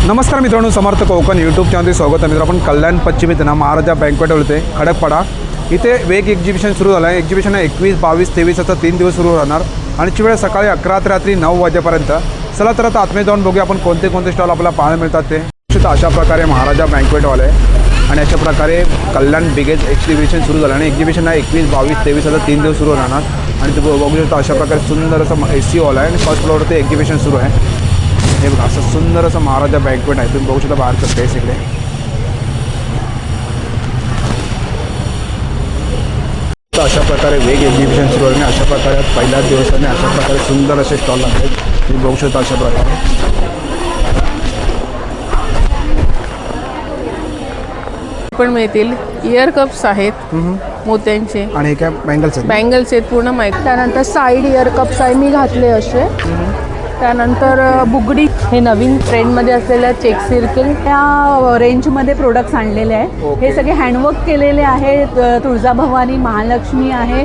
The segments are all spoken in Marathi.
नमस्कार मित्रांनो, समर्थ कोकण यूट्यूब चॅनलमध्ये स्वागत आहे. मित्र आपण कल्याण पश्चिम इथे ना महाराजा बँक्वेट हॉल इथे खडकपाडा इथे वेग एक्झिबिशन सुरू झालं आहे. एक्झिबिशन 21, 22, 23 असा 3 दिवस सुरू राहणार आणि ची वेळ सकाळी 11 ते रात्री 9 वाजेपर्यंत. चला तर आता आतमध्ये जाऊन बघूया आपण कोणते कोणते स्टॉल आपल्याला पाहायला मिळतात ते. अशा प्रकारे महाराजा बँक्वेट हॉल आहे आणि अशा प्रकारे कल्याण बिगेज एक्झिबिशन सुरू झालं आणि एक्झिबिशन 21, 22, 23 असा 3 दिवस सुरू राहणार आणि ते बघू शकता. अशा प्रकारे सुंदर असं AC हॉल आहे आणि फर्स्ट फ्लोअरवरती एक्झिबिशन सुरू आहे. हे बघा असं सुंदर असं महाराजा बँक्वेट आहे. तुम्ही बघू शकता बाहेरचं स्पेस इकडे. तर अशा प्रकारे वेग एक्झिबिशन सुरू आहे आणि अशा प्रकारे पहिल्याच दिवसाने अशा प्रकारे सुंदर असे स्टॉल लागतात. तुम्ही बघू शकता अशा प्रकारे पण मिळतील. इयर कप्स आहेत मोत्यांचे आणि काय बँगल्स आहेत पूर्ण माहिती. त्यानंतर साईड इयर कप्स आहे मी घातले असे. त्यानंतर बुगडी हे नवीन ट्रेंडमध्ये असलेल्या चेक सर्कल त्या रेंजमध्ये प्रोडक्ट्स आणलेले आहे. हे सगळे हँडवर्क केलेले आहेत. तुळजाभवानी, महालक्ष्मी आहे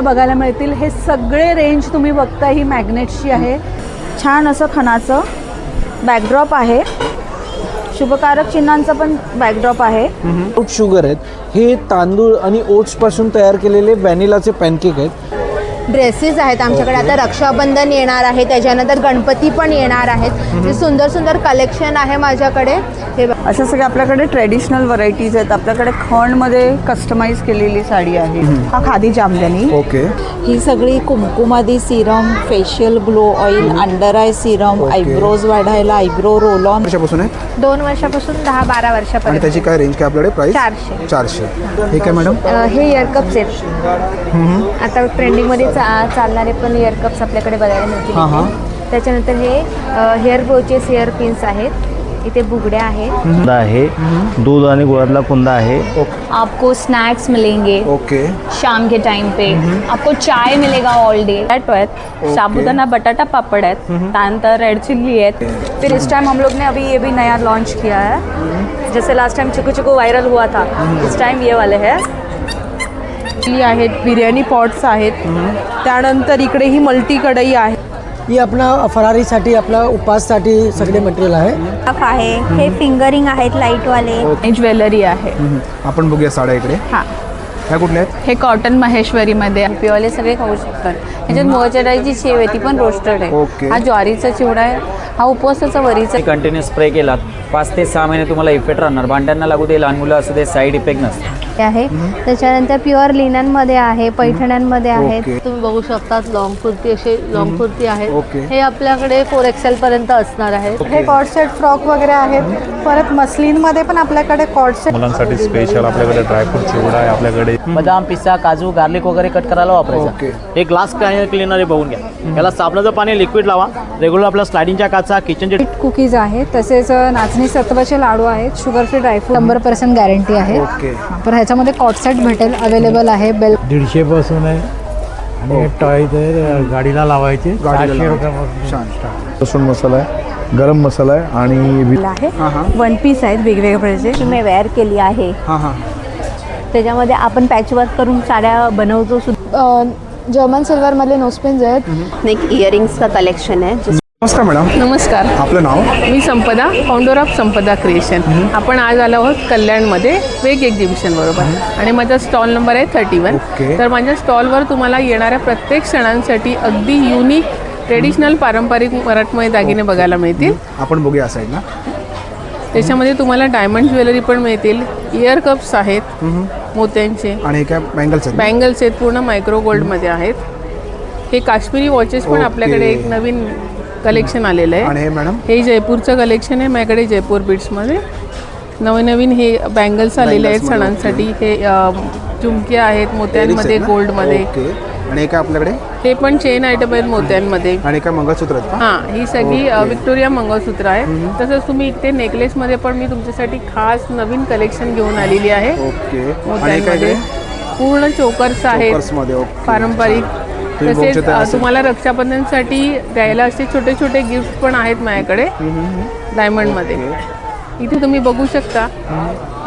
बघायला मिळतील. हे सगळे रेंज तुम्ही बघता ही मॅग्नेट्सची आहे. छान असं खणाचं बॅकड्रॉप आहे. शुभकारक चिन्हांचा पण बॅकड्रॉप आहे. ओट शुगर आहेत. हे तांदूळ आणि ओट्स पासून तयार केलेले व्हॅनिलाचे पॅनकेक आहेत. ड्रेसेस आहेत आमच्याकडे. आता रक्षाबंधन येणार आहे, त्याच्यानंतर गणपती पण येणार आहेत. हे सुंदर सुंदर कलेक्शन आहे माझ्याकडे. हे अशा सगळ्या आपल्याकडे ट्रेडिशनल व्हरायटीज आहेत. आपल्याकडे खणमध्ये कस्टमाइज केलेली साडी आहे. हा खादी जामदानी. ओके. ही सगळी Kumkumadi Serum, facial glow oil, under eye Serum, eyebrows वाढायला, आयब्रो रोल ऑन. कशापासून आहे? 2 वर्षापासून 10-12 आणि वर्षापर्यंत. त्याची काय रेंज काय आपल्याकडे प्राइस? 400. हे काय मॅडम? हे इयरकप्स आहेत. आता ट्रेंडिंगमध्ये चालणारे पण इयरकप्स आपल्याकडे बघायला मिळतील. त्याच्यानंतर हे हेअर ब्रोचेस, हेअर पिन्स आहेत. इथे बुगड्या आहेत. आहे दूध आणि गुळातला कुंदा आहे. आपको स्नैक्स मिलेंगे ओके. शाम के टाइम पे. आपको चाय मिलेगा ऑल डे. साबुदाना बटाटा पापड़ है, त्यानंतर रेड चिल्ली है. फिर इस टाइम हम लोग ने अभी ये भी नया लॉन्च किया है. जैसे लास्ट टाइम चिकू चिकू वायरल हुआ था, इस टाइम ये वाले है. आहेत. बिर्याणी पॉट्स आहेत. त्यानंतर इकडे ही मल्टी कढई आहे. ही आपला फरारीसाठी, आपला उपाससाठी सगळे मटेरियल आहे. हे फिंगरिंग आहेत लाईटवाले. ज्वेलरी आहे. आपण बघूया साड्या इकडे. हां, ह्या कुठल्या आहेत? हे कॉटन महेश्वरीमध्ये पिवाले सगळे खाऊ शकतात. ह्याच्यात मोहचडाईची शेव आहे, ती पण रोस्टेड आहे. ओके. हा ज्वारीचा चिवडा आहे. हा उपवासाचा वरीचा. कंटिन्यू स्प्रे केलात 5 ते 6 महिने तुम्हाला इफेक्ट राहणार. भांड्यांना लागू दे, लहान मुलं असू दे, साईड इफेक्ट नसते. आहे. त्याच्यानंतर प्युअर लिननमध्ये आहे, पैठण्यांमध्ये आहेत. तुम्ही बघू शकता लॉंग कुर्ती, असे लॉंग कुर्ती आहे. ओके. हे आपल्याकडे 4XL पर्यंत असणार आहे. हे कॉर्ड सेट फ्रॉक वगैरे आहेत. परत मस्लिनमध्ये पण आपल्याकडे कॉर्ड सेट. मुलांसाठी स्पेशल आपल्याकडे ड्रायफ्रूट चिवडा आहे. आपल्याकडे बदाम, पिस्ता, काजू, गार्लिक वगैरे कट करायला वापरायचा. हे ग्लास क्लिनर आहे, बघून घ्या. याला साबणाचं पाणी लिक्विड लावा. रेग्युलर आपल्या स्लायडिंगच्या काचा, किचनचे कुकीज आहेत. तसेच नाचणी सत्वाचे लाडू आहेत. शुगर फ्री ड्रायफ्रूट 100% गॅरंटी आहे. ओके. पण ह्याच्यामध्ये कॉर्ड सेट भेटेल, अवेलेबल आहे. बेल 150 पासून आहे आणि टॉयज आहे, गाडीला लावायचे. 400 छान. लसूण मसाला आहे, गरम मसाला आहे आणि आहे. 1 पीस आहेत वेगवेगळ्या प्रकारचे. मी वेअर केली आहे. त्याच्यामध्ये आपण पॅचवर्क करून साड्या बनवतो सुद्धा. जर्मन सिल्वरमधले नोस्पिन्स आहेत. एक इयरिंग्सचा कलेक्शन आहे. नमस्कार मॅडम. नमस्कार. आपलं नाव? मी संपदा, फाउंडर ऑफ संपदा क्रिएशन. आपण आज आलो आहोत कल्याणमध्ये वेग एक्झिबिशन बरोबर आणि माझा स्टॉल नंबर आहे 31. ओके. तर माझ्या स्टॉलवर तुम्हाला येणाऱ्या प्रत्येक सणांसाठी अगदी युनिक ट्रेडिशनल पारंपरिक मराठमोळी दागिने बघायला मिळतील. आपण बघूया साईड ना. त्याच्यामध्ये तुम्हाला डायमंड ज्वेलरी पण मिळतील. इयर कप्स आहेत मोत्यांचे. आणि काय बँगल्स आहेत? बँगल्स आहेत, पूर्ण मायक्रो गोल्डमध्ये आहेत. हे काश्मीरी वॉचेस पण आपल्याकडे एक नवीन कलेक्शन आलेलं आहे. आणि हे मॅडम? हे जयपूरचं कलेक्शन आहे माझ्याकडे. जयपूर बीट्समध्ये नवीन हे बँगल्स आलेले आहेत सणांसाठी. हे झुमके आहेत मोत्यांमध्ये, गोल्डमध्ये. ओके. आणि हे काय आपल्याकडे? हे पण चेन आयटम आहेत मोत्यांमध्ये. आणि काय मंगळसूत्र आहेत का? हां, ही सगळी विक्टोरिया मंगळसूत्र आहे. तसंच तुम्ही इथे नेकलेसमध्ये पण मी तुमच्यासाठी खास नवीन कलेक्शन घेऊन आलेली आहे. ओके. मोत्यांमध्ये पूर्ण चोकर्स आहेत पारंपरिक. तसेच तुम्हाला रक्षाबंधनसाठी द्यायला असे छोटे छोटे गिफ्ट पण आहेत माझ्याकडे डायमंडमध्ये. इथे तुम्ही बघू शकता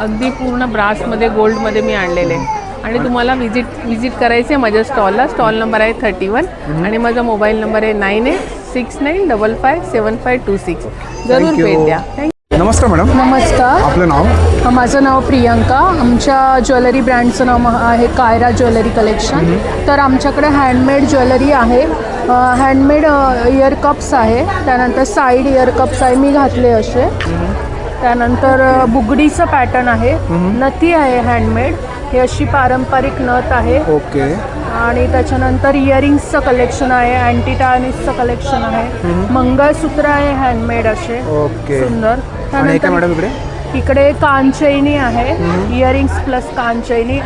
अगदी पूर्ण ब्रासमध्ये, गोल्डमध्ये मी आणलेले. आणि तुम्हाला विजिट करायचे माझ्या स्टॉलला. स्टॉल नंबर आहे 31 आणि माझा मोबाईल नंबर आहे 9869557526. जरूर भेट द्या. थँक्यू. नमस्कार मॅडम, नमस्कार. आपलं नाव? माझं नाव प्रियंका. आमच्या ज्वेलरी ब्रँडचं नाव आहे कायरा ज्वेलरी कलेक्शन. तर आमच्याकडे हँडमेड ज्वेलरी आहे, हँडमेड इयर कप्स आहे, त्यानंतर साईड इयर कप्स आहे मी घातले असे, त्यानंतर बुगडीचं पॅटर्न आहे, नथी आहे हँडमेड, हे अशी पारंपरिक नथ आहे. ओके. आणि त्याच्यानंतर इयरिंग्सचं कलेक्शन आहे, अँटी टायनिसचं कलेक्शन आहे, मंगळसूत्र आहे हँडमेड असे ओके. सुंदर. आणि काय मॅडम इकडे? इकडे कानचैनी आहे, इयरिंग्स प्लस कानचैनी,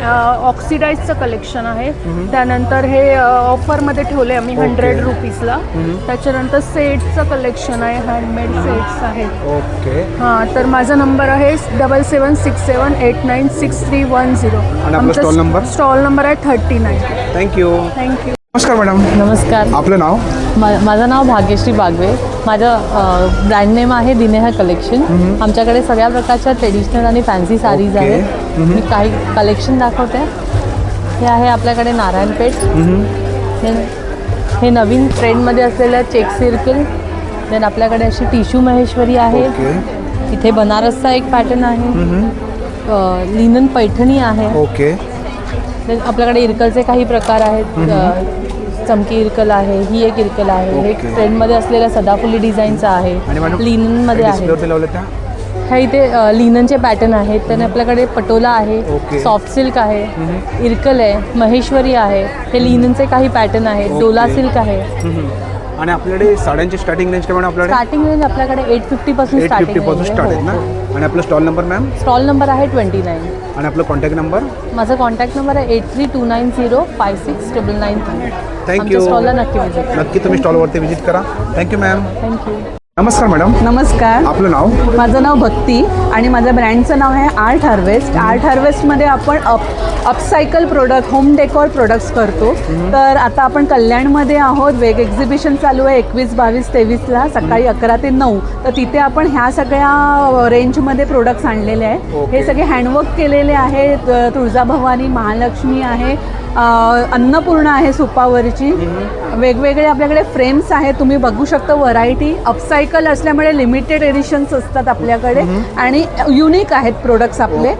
ऑक्सिडाईजचं कलेक्शन आहे. त्यानंतर हे ऑफरमध्ये ठेवले आम्ही 100 रुपीजला. त्याच्यानंतर सेटचं कलेक्शन आहे, हँडमेड सेट्स आहेत. ओके. हां, तर माझा नंबर आहे 7767896310. आणि आपला स्टॉल नंबर? स्टॉल नंबर आहे 39. थँक्यू. थँक्यू. नमस्कार मॅडम, नमस्कार. आपलं नाव? माझं नाव भाग्यश्री बागवे. माझं ब्रँड नेम आहे दिनेहा कलेक्शन. आमच्याकडे सगळ्या प्रकारच्या ट्रेडिशनल आणि फॅन्सी साडीज आहेत. मी काही कलेक्शन दाखवते. हे आहे आपल्याकडे नारायणपेठ. हे नवीन ट्रेंडमध्ये असलेलं चेक सर्कल. देन आपल्याकडे अशी टिश्यू महेश्वरी आहे. इथे बनारसचा एक पॅटर्न आहे. लिनन पैठणी आहे. ओके. देन आपल्याकडे इरकलचे काही प्रकार आहेत. चमकी इरकल आहे, ही एक इरकल आहे. हे ट्रेंडमध्ये असलेल्या सदाफुली डिझाईनचा आहे, लिननमध्ये आहे. ह्या इथे लिननचे पॅटर्न आहेत. त्याने आपल्याकडे पटोला आहे, सॉफ्ट सिल्क आहे, इरकल आहे, महेश्वरी आहे. हे लिननचे काही पॅटर्न आहेत. डोला सिल्क आहे. आणि आपल्याकडे साड्यांची स्टार्टिंग रेंज काय मॅडम? आपल्याकडे स्टार्टिंग रेंज आपल्याकडे 850 पासून स्टार्ट आहे ना. आणि आपला stall number ma'am? Stall number आहे 29. आणि आपला कॉन्टॅक्ट नंबर? माझा कॉन्टॅक्ट नंबर आहे 8329056993. थँक्यू. स्टॉलला नक्की विजिट करा. नक्की तुम्ही स्टॉलवरती व्हिजिट करा. Thank you ma'am. थँक्यू. नमस्कार मॅडम, नमस्कार. आपलं नाव? माझं नाव भक्ती आणि माझ्या ब्रँडचं नाव आहे आर्ट हार्वेस्ट. आर्ट हार्वेस्टमध्ये आपण upcycle product, home decor products करतो. तर आता आपण कल्याणमध्ये आहोत. वेग एक्झिबिशन चालू आहे 21, 22, 23ला सकाळी 11 ते 9. तर तिथे आपण ह्या सगळ्या रेंजमध्ये प्रोडक्ट्स आणलेले आहेत. हे सगळे हँडवर्क केलेले आहेत. तुळजाभवानी, महालक्ष्मी आहे, अन्नपूर्णा आहे सुपावरची. वेगवेगळे आपल्याकडे फ्रेम्स आहेत, तुम्ही बघू शकता व्हरायटी. अपसायकल असल्यामुळे लिमिटेड एडिशन्स असतात आपल्याकडे आणि युनिक आहेत प्रोडक्ट्स आपले.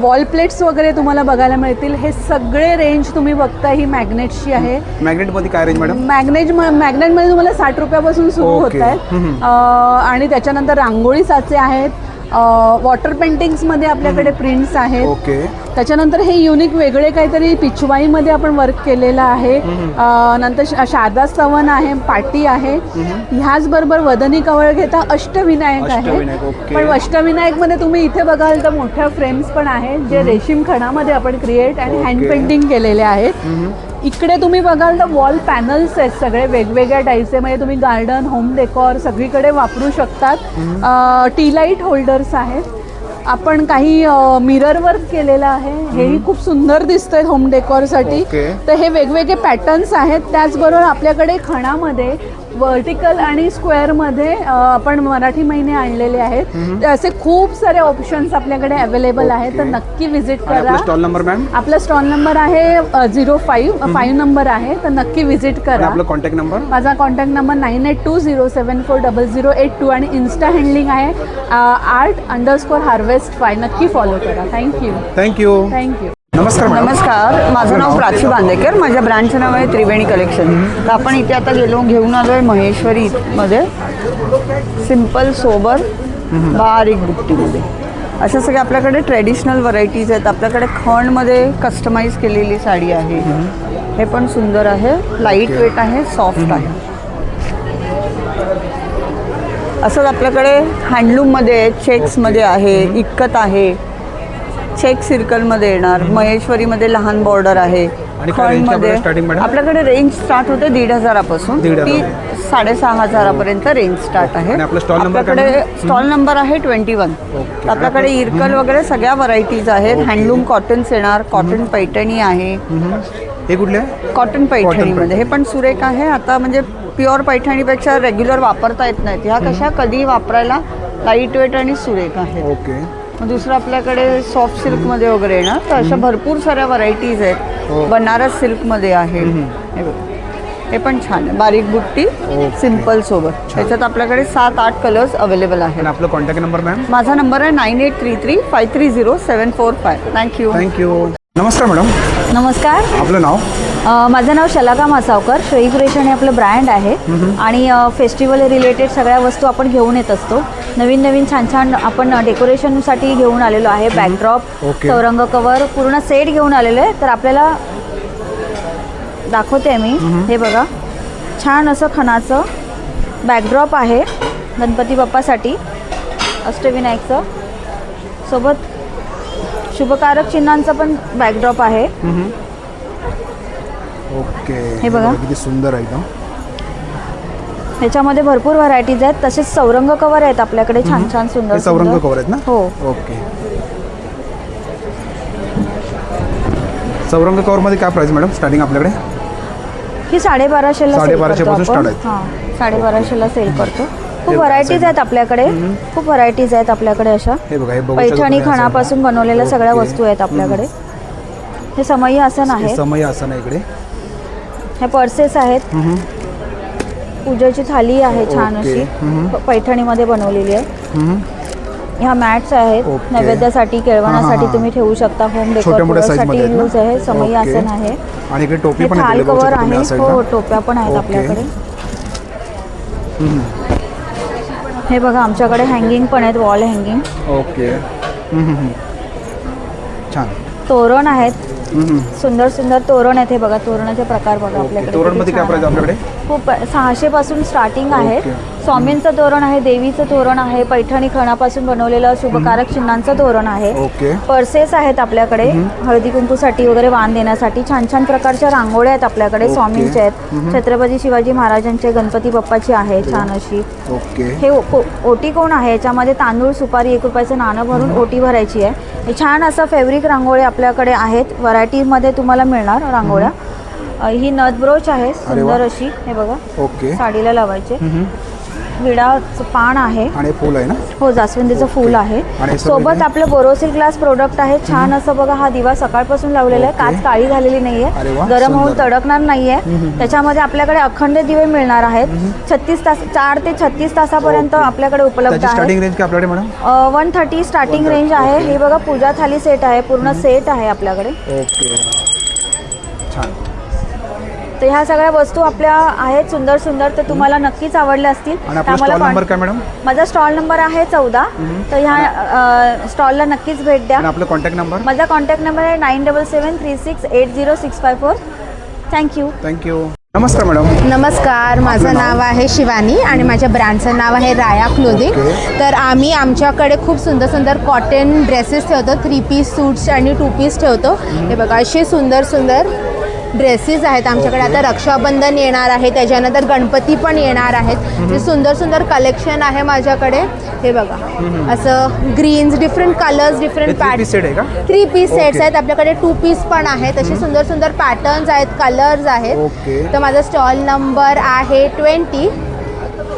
वॉल प्लेट्स वगैरे तुम्हाला बघायला मिळतील. हे सगळे रेंज तुम्ही बघता ही मॅग्नेटची आहे. मॅग्नेटमध्ये काय रेंज मॅडम? मॅग्नेटमध्ये तुम्हाला 60 रुपयापासून सुरू होत आहेत. आणि त्याच्यानंतर रांगोळी साचे आहेत. वॉटर पेंटिंग्समध्ये आपल्याकडे प्रिंट्स आहेत. ओके. त्याच्यानंतर हे युनिक वेगळे काहीतरी पिचवाईमध्ये आपण वर्क केलेलं आहे. नंतर शारदा स्तवन आहे, पाटी आहे. ह्याचबरोबर वदनी कवळ घेता अष्टविनायक आहे. पण अष्टविनायकमध्ये तुम्ही इथे बघाल तर मोठ्या फ्रेम्स पण आहेत जे रेशीम खणामध्ये आपण क्रिएट आणि हँड पेंटिंग केलेले आहेत. इकडे तुम्ही बघाल तर वॉल पॅनल्स आहेत सगळे वेगवेगळ्या टाईपचे. म्हणजे तुम्ही गार्डन, होम डेकोर सगळीकडे वापरू शकतात. टी लाईट होल्डर्स आहेत. आपण काही मिरर वर्क केलेलं आहे. हेही खूप सुंदर दिसतंय होम डेकोरसाठी. तर हे वेगवेगळे पॅटर्न्स आहेत. त्याचबरोबर आपल्याकडे खणामध्ये वर्टिकल आणि स्क्वेअरमध्ये आपण मराठी महिने आणलेले आहेत. तर असे खूप सारे ऑप्शन्स आपल्याकडे अवेलेबल आहेत. तर नक्की व्हिजिट करा. Stall number ma'am? आपला स्टॉल नंबर आहे 05 नंबर आहे. तर नक्की व्हिजिट करा. आपला कॉन्टॅक्ट नंबर? माझा कॉन्टॅक्ट नंबर 9820740082 आणि इन्स्टा हँडलिंग आहे art_harvest5. नक्की फॉलो करा. थँक्यू. थँक्यू. थँक्यू. नमस्कार मॅडम. नमस्कार, माझं नाव प्राची बांदेकर. माझ्या ब्रँडचं नाव आहे त्रिवेणी कलेक्शन. तर आपण इथे आता घेऊन आलो आहे महेश्वरीमध्ये. सिम्पल सोबर बारीक बुट्टीमध्ये अशा सगळ्या आपल्याकडे ट्रेडिशनल व्हरायटीज आहेत. आपल्याकडे खणमध्ये कस्टमाइज केलेली साडी आहे. हे पण सुंदर आहे, लाईट वेट आहे, सॉफ्ट आहे. असंच आपल्याकडे हँडलूममध्ये चेक्समध्ये आहे, इक्कत आहे, चेक सर्कलमध्ये येणार, महेश्वरीमध्ये लहान बॉर्डर आहे. खणमध्ये आपल्याकडे रेंज स्टार्ट होते 1,500 पासून ती 6,500 रेंज स्टार्ट आहे. आपल्याकडे स्टॉल नंबर आहे 21. आपल्याकडे इरकल वगैरे सगळ्या व्हरायटीज आहेत. हँडलूम कॉटन्स येणार, कॉटन पैठणी आहे. हे कुठले? कॉटन पैठणीमध्ये. हे पण सुरेख आहे. आता म्हणजे प्युअर पैठणीपेक्षा रेग्युलर वापरता येत नाहीत. ह्या कशा कधी वापरायला लाईट वेट आणि सुरेख आहे. ओके. दुसरं आपल्याकडे सॉफ्ट सिल्कमध्ये वगैरे येणार. तर अशा भरपूर साऱ्या व्हरायटीज आहेत. बनारस सिल्कमध्ये आहे. हे पण छान आहे, बारीक बुट्टी सिम्पल सोबत. त्याच्यात आपल्याकडे 7-8 कलर्स अवेलेबल आहेत. आणि आपला कॉन्टॅक्ट नंबर मॅम? माझा नंबर आहे 9833530745. थँक्यू. नमस्कार मॅडम. नमस्कार. आपलं नाव? माझं नाव शलाका मासावकर. श्रेयी क्रिएशन हे आपलं ब्रँड आहे आणि फेस्टिवल रिलेटेड सगळ्या वस्तू आपण घेऊन येत असतो. नवीन नवीन छान छान आपण डेकोरेशनसाठी घेऊन आलेलो आहे. बॅकड्रॉप, चौरंग कवर, पूर्ण सेट घेऊन आलेलो आहे. तर आपल्याला दाखवते मी. हे बघा, छान असं खणाचं बॅकड्रॉप आहे गणपती बाप्पासाठी, अष्टविनायकचं. सोबत शुभकारक चिन्हांचं पण बॅकड्रॉप आहे. ओके. हे बघा किती सुंदर आहे एकदम. ह्याच्यामध्ये भरपूर व्हरायटीज आहेत. तसेच चौरंग कवर आहेत आपल्याकडे छान छान सुंदर. चौरंग कवर आहेत ना? हो. ओके. चौरंग कवर मध्ये काय प्राइस मॅडम स्टार्टिंग आपल्याकडे? ही 1250ला 1250 पासून स्टार्ट आहे. हां, 1250ला सेल करतो. खूप व्हरायटीज आहेत आपल्याकडे. खूप व्हरायटीज आहेत आपल्याकडे अशा. हे बघा, हे बघू पैठणी खणापासून बनवलेल्या सगळ्या वस्तू आहेत आपल्याकडे. हे समई आसन आहे. समई आसन आहे इकडे. हे पर्सेस आहेत. पूजेची थाली आहे छान अशी, पैठणीमध्ये बनवलेली आहे. ह्या मॅट्स आहेत नैवेद्यासाठी, केळवणासाठी तुम्ही ठेवू शकता. होम डेकोरेशनसाठी यूज आहे. समई आसन आहे. आणि इकडे टोपी पण थाल कवर आहे. हो, टोप्या पण आहेत आपल्याकडे. हे बघा, आमच्याकडे हँगिंग पण आहेत, वॉल हँगिंग. ओके. छान. तोरण आहेत, सुंदर सुंदर तोरण आहेत. हे बघा, तोरणाचे प्रकार बघा आपल्याकडे. तोरण मध्ये काय प्राइस आपल्याकडे? खूप 600 पासून स्टार्टिंग आहे. स्वामींचं तोरण आहे, देवीचं तोरण आहे, पैठणी खणापासून बनवलेलं शुभकारक चिन्हांचं तोरण आहे. पर्सेस आहेत आपल्याकडे हळदी कुंकूसाठी वगैरे वाण देण्यासाठी. छान छान प्रकारच्या रांगोळ्या आहेत आपल्याकडे. स्वामींच्या आहेत, छत्रपती शिवाजी महाराजांचे, गणपती बाप्पाची आहे छान अशी. हे ओटी कोण आहे, याच्यामध्ये तांदूळ, सुपारी, 1 रुपयाचं नाणं भरून ओटी भरायची आहे. हे छान असं फॅब्रिक रांगोळी आपल्याकडे आहेत. व्हरायटीमध्ये तुम्हाला मिळणार रांगोळ्या. ही नथ ब्रोच आहे सुंदर अशी. हे बघा, साडीला लावायचे. विडाचं पान आहे आणि फूल आहे ना? हो, जास्वंदीचं फूल आहे. सोबत आपलं बोरोसिल ग्लास प्रोडक्ट आहे छान असं. बघा, हा दिवा सकाळपासून लावलेला आहे. काच काळी झालेली नाहीये, गरम होऊन तडकणार नाहीये. त्याच्यामध्ये आपल्याकडे अखंड दिवे मिळणार आहेत. 36 तास, 4 ते 36 तासापर्यंत आपल्याकडे उपलब्ध आहे. स्टार्टिंग रेंज काय आपल्याकडे मॅडम? 130 स्टार्टिंग रेंज आहे. हे बघा, पूजा थाली सेट आहे, पूर्ण सेट आहे आपल्याकडे. ओके, छान. तर ह्या सगळ्या वस्तू आपल्या आहेत सुंदर सुंदर. तर तुम्हाला नक्कीच आवडल्या असतील. माझा स्टॉल नंबर आहे 14. तर ह्या स्टॉलला नक्कीच भेट द्या. आपला कॉन्टॅक्ट नंबर? माझा कॉन्टॅक्ट नंबर आहे 9773680654. थँक्यू. नमस्कार मॅडम. नमस्कार, माझं नाव आहे शिवानी आणि माझ्या ब्रँडचं नाव आहे राया क्लोदिंग. तर आम्ही आमच्याकडे खूप सुंदर सुंदर कॉटन ड्रेसेस ठेवतो. 3 पीस सूट्स आणि 2 पीस ठेवतो. हे बघा, असे सुंदर सुंदर ड्रेसेस आहेत आमच्याकडे. आता रक्षाबंधन येणार आहे, त्याच्यानंतर गणपती पण येणार आहेत. ते सुंदर सुंदर कलेक्शन आहे माझ्याकडे. हे बघा, असं greens, different colours, different pattern. 3 piece sets आहेत आपल्याकडे. 2 पीस पण आहेत. असे सुंदर सुंदर पॅटर्न्स आहेत, कलर्स आहेत. तर माझा स्टॉल नंबर आहे 20.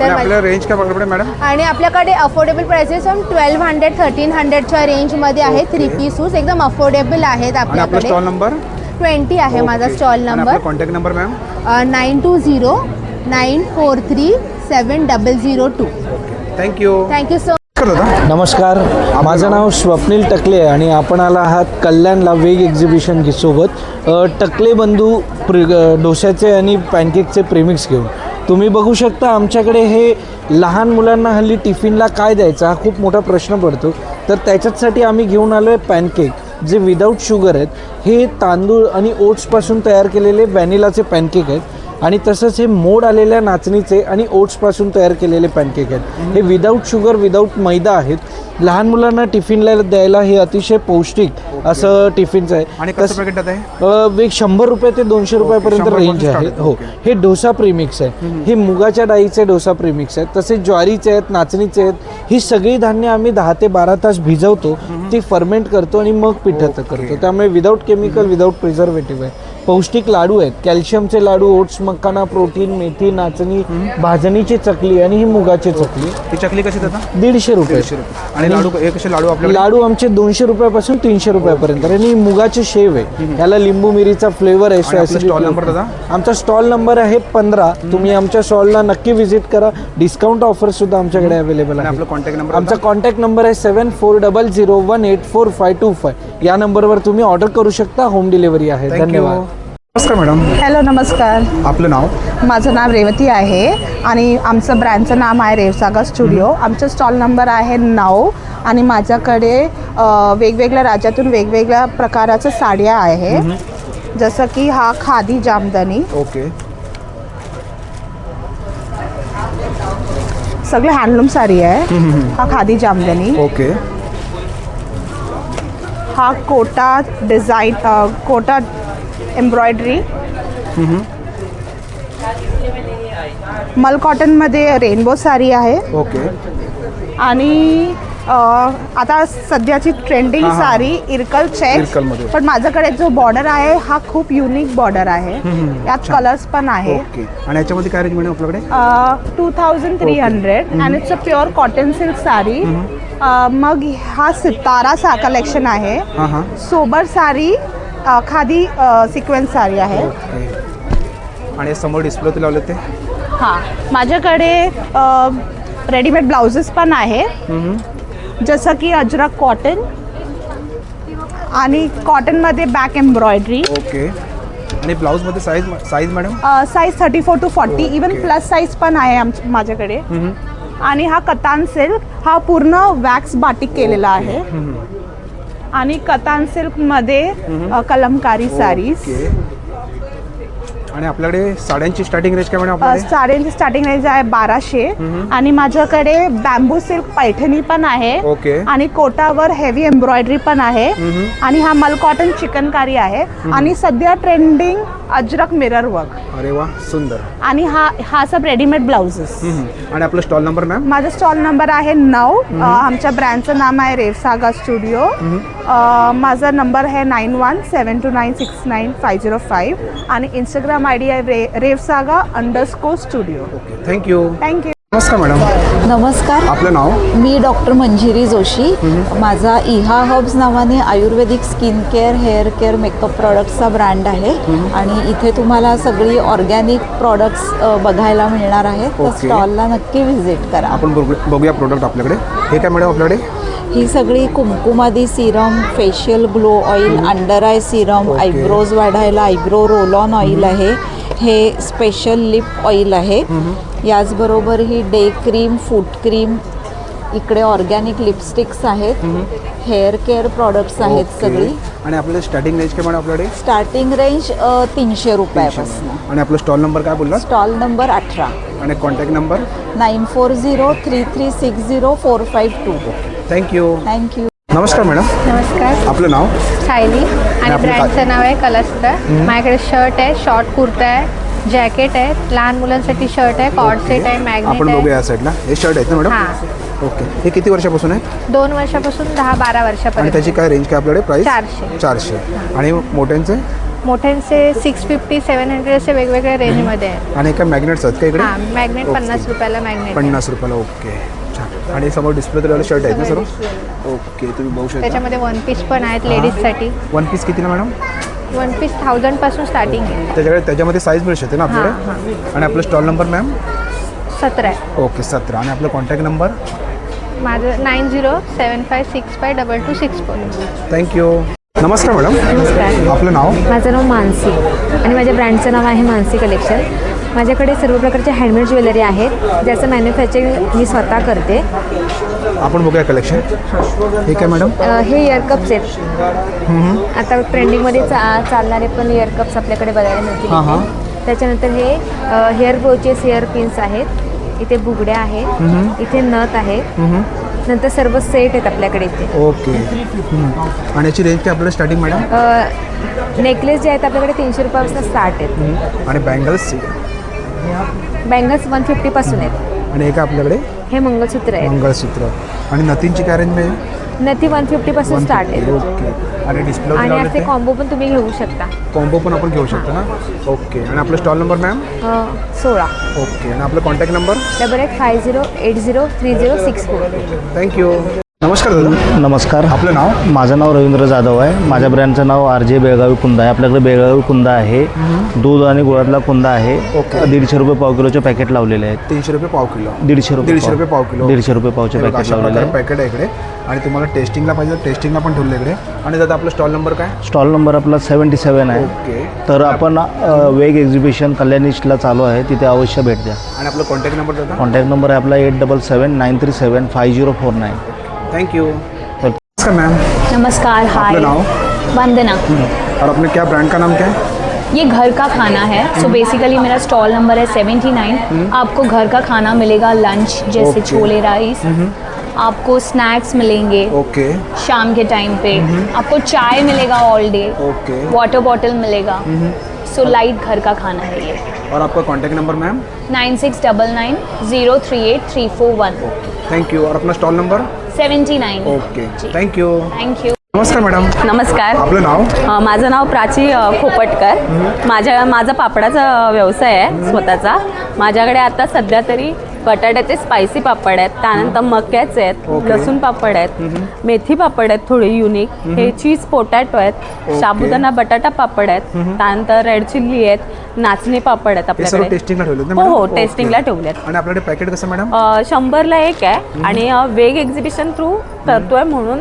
तर आपल्या रेंज काय पकडते मॅडम? आणि आपल्याकडे अफोर्डेबल प्राइसेस 1200-1300च्या रेंजमध्ये आहे. 3 पीस सूट्स एकदम अफोर्डेबल आहेत आपल्याकडे. स्टॉल नंबर 20 आहे माझा stall number. Contact number ma'am? 9209447002. Thank you so. नमस्कार, माझं नाव स्वप्नील टकले आणि आपण आला आहात कल्याणला वेग एक्झिबिशन सोबत. टकले बंधू डोश्याचे आणि पॅनकेकचे प्रेमिक्स घेऊन. तुम्ही बघू शकता आमच्याकडे हे लहान मुलांना हल्ली टिफिनला काय द्यायचा हा खूप मोठा प्रश्न पडतो. तर त्याच्यासाठी आम्ही घेऊन आलो आहे पॅनकेक जे विदाऊट शुगर आहेत. हे तांदूळ आणि ओट्सपासून तयार केलेले व्हॅनिलाचे पॅनकेक आहेत. आणि तसंच हे मोड आलेल्या नाचणीचे आणि ओट्सपासून तयार केलेले पॅनकेक आहेत. हे विदाऊट शुगर, विदाऊट मैदा आहेत. लहान मुलांना टिफिनला द्यायला हे अतिशय पौष्टिक असं टिफिनचं आहे. आणि कसं पॅकेट आहे? 100 रुपये ते 200 रुपयापर्यंत रेंज आहे. हो, हे डोसा प्रीमिक्स आहे. हे मुगाच्या डाळीचे डोसा प्रीमिक्स आहेत. तसेच ज्वारीचे आहेत, नाचणीचे आहेत. ही सगळी धान्य आम्ही 10 ते 12 तास भिजवतो, ती फर्मेंट करतो आणि मग पिठं करतो. त्यामुळे विदाऊट केमिकल, विदाऊट प्रिझर्वेटिव्ह आहे. पौष्टिक लाडू आहेत. कॅल्शियमचे लाडू, ओट्स, मखाना, प्रोटीन, मेथी, नाचणी, भाजणीची चकली आणि ही मुगाची चकली. ही चकली कशी देतात? 150 रुपये. आणि लाडू हे कसे लाडू आपल्याकडे? लाडू आमचे 200 रुपयापासून 300 रुपयापर्यंत. आणि मुगाचे शेव आहे, याला लिंबू मिरीचा फ्लेवर आहे. स्टॉल नंबर दादा? आमचा स्टॉल नंबर आहे 15. तुम्ही आमच्या स्टॉलला नक्की व्हिजिट करा. डिस्काउंट ऑफर सुद्धा आमच्याकडे अवेलेबल आहे. आपला कॉन्टॅक्ट नंबर? आमचा कॉन्टॅक्ट नंबर आहे 7400184525. या नंबरवर तुम्ही ऑर्डर करू शकता. होम डिलिव्हरी आहे. धन्यवाद. नमस्कार मॅडम. हॅलो, नमस्कार. आपलं नाव? माझं नाव रेवती आहे आणि आमचं ब्रँडचं नाव आहे रेवसागा स्टुडिओ. आमचं स्टॉल नंबर आहे 9 आणि माझ्याकडे वेगवेगळ्या राज्यातून वेगवेगळ्या प्रकाराच्या साड्या आहे. जसं की हा खादी जामदानी. ओके. सगळे हँडलूम साडी आहे. हा खादी जामदानी. ओके. हा कोटा डिझाईन, कोटा एम्ब्रॉयडरी. मल कॉटनमध्ये रेनबो साडी आहे. ओके. आणि आता सध्याची ट्रेंडिंग साडी इरकल चेक्स, पण माझ्याकडे जो बॉर्डर आहे हा खूप युनिक बॉर्डर आहे. यात कलर्स पण आहे. ओके. आणि याच्यामध्ये काय रेंज मिळेल आपल्याकडे? 2300 आणि it's a pure cotton silk sari. मग हा सितारा कलेक्शन आहे. सोबर साडी, खादी सिक्वेन्स साडी आहे. आणि समोर डिस्प्ले लावले ते? हां, माझ्याकडे रेडीमेड ब्लाउजेस पण आहे. जसं की अजरक कॉटन आणि कॉटनमध्ये बॅक एम्ब्रॉयडरी. ओके. आणि ब्लाऊजमध्ये size madam? Size 34 to 40, even plus size पण आहे माझ्याकडे. आणि हा कतान सिल्क, हा पूर्ण वॅक्स बाटिक केलेला आहे. आणि कतान सिल्कमध्ये कलमकारी साडीज. आणि आपल्याकडे साड्यांची स्टार्टिंग रेंज काय मॅडम? साड्यांची स्टार्टिंग रेंज आहे 1200. आणि माझ्याकडे बॅम्बू सिल्क पैठणी पण आहे. ओके. आणि कोटावर हेवी एम्ब्रॉयडरी पण आहे. आणि हा मल कॉटन चिकनकारी आहे. आणि सध्या ट्रेंडिंग अजरक मिरर वर्क. अरे वा, सुंदर. आणि हा सब रेडीमेड ब्लाउजेस. आणि आपला स्टॉल नंबर मॅम? माझा स्टॉल नंबर आहे 9. आमच्या ब्रँडचं नाव आहे रेवसागा स्टुडिओ. माझा नंबर आहे 9172969505. आणि इंस्टाग्राम ID आहे रेवसागा_स्टुडिओ. ओके. थँक्यू. थँक्यू. नमस्कार मॅडम. नमस्कार. आपलं नाव? मी डॉक्टर मंजिरी जोशी. माझा इहा हब्स नावाने Ayurvedic skin care, hair care, makeup प्रॉडक्ट्सचा ब्रँड आहे. आणि इथे तुम्हाला सगळी ऑर्गॅनिक प्रॉडक्ट्स बघायला मिळणार आहेत. तर स्टॉलला नक्की व्हिजिट करा. आपण बघूया प्रोडक्ट आपल्याकडे. हे काय मॅडम आपल्याकडे? ही सगळी Kumkumadi Serum, facial glow oil, under eye Serum, eyebrows वाढायला आयब्रो रोल ऑन ऑइल आहे. हे स्पेशल लिप ऑइल आहे. याचबरोबर ही डे क्रीम, फूट क्रीम, इकडे ऑर्गॅनिक लिपस्टिक्स आहेत. हेअर केअर प्रॉडक्ट्स आहेत सगळी. आणि आपल्याला स्टार्टिंग रेंज काय मॅडम आपल्याकडे? स्टार्टिंग रेंज 300 रुपयापासून. आणि आपलं स्टॉल नंबर काय बोलला? Stall number 18. आणि कॉन्टॅक्ट नंबर? 9403360452. थँक्यू. थँक्यू. नमस्कार मॅडम. नमस्कार. आपलं नाव? सायली. आणि ब्रँडचं नाव आहे कलस्टर. माझ्याकडे शर्ट आहे, शॉर्ट कुर्ता आहे, जॅकेट आहे, लहान मुलांसाठी शर्ट आहे, कॉर्ड सेट आहे, मॅग्नेट आहे. आपण बघूया या साईडला. हे शर्ट आहेत ना मॅडम? ओके. हे किती वर्षापासून आहे? 2 वर्षापासून 10-12 वर्षापर्यंत. आणि त्याची काय रेंज काय आपल्याकडे प्राइस? 400. आणि मोठ्यांचे? मोठ्यांचे 650-700 असे वेगवेगळ्या रेंजमध्ये आहे. आणि काय मॅग्नेट्स आहेत का इकडे? हां, मॅग्नेट 50 रुपयाला मॅग्नेट. 50 रुपयाला. ओके. छान. आणि समोर डिस्प्ले तर शर्ट आहेत ना सर्व? ओके. तुम्ही बघू शकता. त्याच्यामध्ये 1 पीस पण आहेत लेडीजसाठी. 1 पीस कितीला मॅडम? 1 पीस 1000 पासून स्टार्टिंग आहे. त्याच्यामध्ये साईज मिळू शकते ना आपल्याकडे? आणि आपलं स्टॉल नंबर मॅम? 17 आहे. ओके. 17. आणि आपलं कॉन्टॅक्ट नंबर? माझं 9075652264. नमस्कार मॅडम. नमस्कार. आपलं नाव? माझं नाव मानसी आणि माझ्या ब्रँडचं नाव आहे मानसी कलेक्शन. माझ्याकडे सर्व प्रकारचे हँडमेड ज्वेलरी आहेत, ज्याचं मॅन्युफॅक्चरिंग मी स्वतः करते. आपण बघूया कलेक्शन. हे काय मॅडम? हे इयरकप्स आहेत. आता ट्रेंडिंगमध्ये चालणारे पण इयरकप्स आपल्याकडे बघायला मिळतील. त्याच्यानंतर हे हेअर ब्रोचेस, हेअर पिन्स आहेत. इथे बुगड्या आहेत, इथे नथ आहेत. नंतर सर्व सेट आहेत आपल्याकडे इथे. ओके. आणि याची रेंज काय आपल्याला स्टार्टिंग मॅडम? नेकलेस जे आहेत आपल्याकडे 300 रुपयापासून स्टार्ट आहेत. आणि बँगल्स? बँगल्स 150 पासून आहेत. आणि हे काय आपल्याकडे? हे मंगळसूत्र आहे. मंगळसूत्र. आणि नथींची काय रेंज मिळेल? नाही ती 150 पासून स्टार्ट आहे. ओके. आणि डिस्प्ले आणि असे कॉम्बो पण तुम्ही घेऊ शकता. कॉम्बो पण आपण घेऊ शकतो ना. ओके. आणि आपलं स्टॉल नंबर मॅम? 16. ओके. आणि आपला कॉन्टॅक्ट नंबर? 8850803064. थँक्यू. नमस्कार दादा. नमस्कार. आपलं नाव? माझं नाव रवींद्र जाधव आहे. माझ्या ब्रँडचं नाव RJ बेळगावी कुंदा आहे. आपल्याकडे बेळगावी कुंदा आहे, दूध आणि गुळातला कुंदा आहे. ओके. 150 रुपये पाव किलोचे पॅकेट लावलेले आहेत. 300 रुपये पाव किलो. 150 रुपये 150 रुपये पाव किलो. 150 रुपये पावचे पॅकेट लावलेले आहे. पॅकेट आहे इकडे. आणि तुम्हाला टेस्टिंगला पाहिजे टेस्टिंगला पण ठेवलं इकडे. आणि दादा आपला स्टॉल नंबर काय? स्टॉल नंबर आपला 77 आहे. ओके. तर आपण वेग एक्झिबिशन कल्याण ईस्टला चालू आहे, तिथे अवश्य भेट द्या. आणि आपला कॉन्टॅक्ट नंबर दादा? कॉन्टॅक्ट नंबर आहे आपला 8779375049. Thank you. नमस्कार मैम. नमस्कार. हाय. आपका नाम? वंदना. और अपने क्या ब्रांड का नाम क्या है? ये घर का खाना है. सो बेसिकली मेरा स्टॉल नंबर है 79. आपको घर का खाना मिलेगा, लंच जैसे छोले राइस, आपको स्नैक्स मिलेंगे ओके. शाम के टाइम पे, आपको चाय मिलेगा all day, okay. Water bottle मिलेगा. सो लाइट घर का खाना है ये. और आपका contact number ma'am? 9699038341. Thank you. और अपना stall number? 79. Okay. Thank you. Thank you. नमस्कार मॅडम. नमस्कार. आपलं नाव? माझं नाव प्राची खोपटकर. माझा पापडाचा व्यवसाय आहे स्वतःचा. माझ्याकडे आता सध्या तरी बटाट्याचे स्पायसी पापड आहेत, त्यानंतर मक्याचे आहेत, ओके. लसूण पापड आहेत, मेथी पापड आहेत थोडी युनिक, हे चीज पोटॅटो आहेत, साबुदाणा बटाटा पापड आहेत, त्यानंतर रेड चिल्ली आहेत, नाचणी पापड आहेत आपल्याकडे. टेस्टिंगला ठेवलेत ना हो मॅडम? हो, टेस्टिंगला ठेवलेत. आणि आपल्याकडे पॅकेट कसं मॅडम? 100ला एक आहे. आणि वेग एक्झिबिशन थ्रू करतोय म्हणून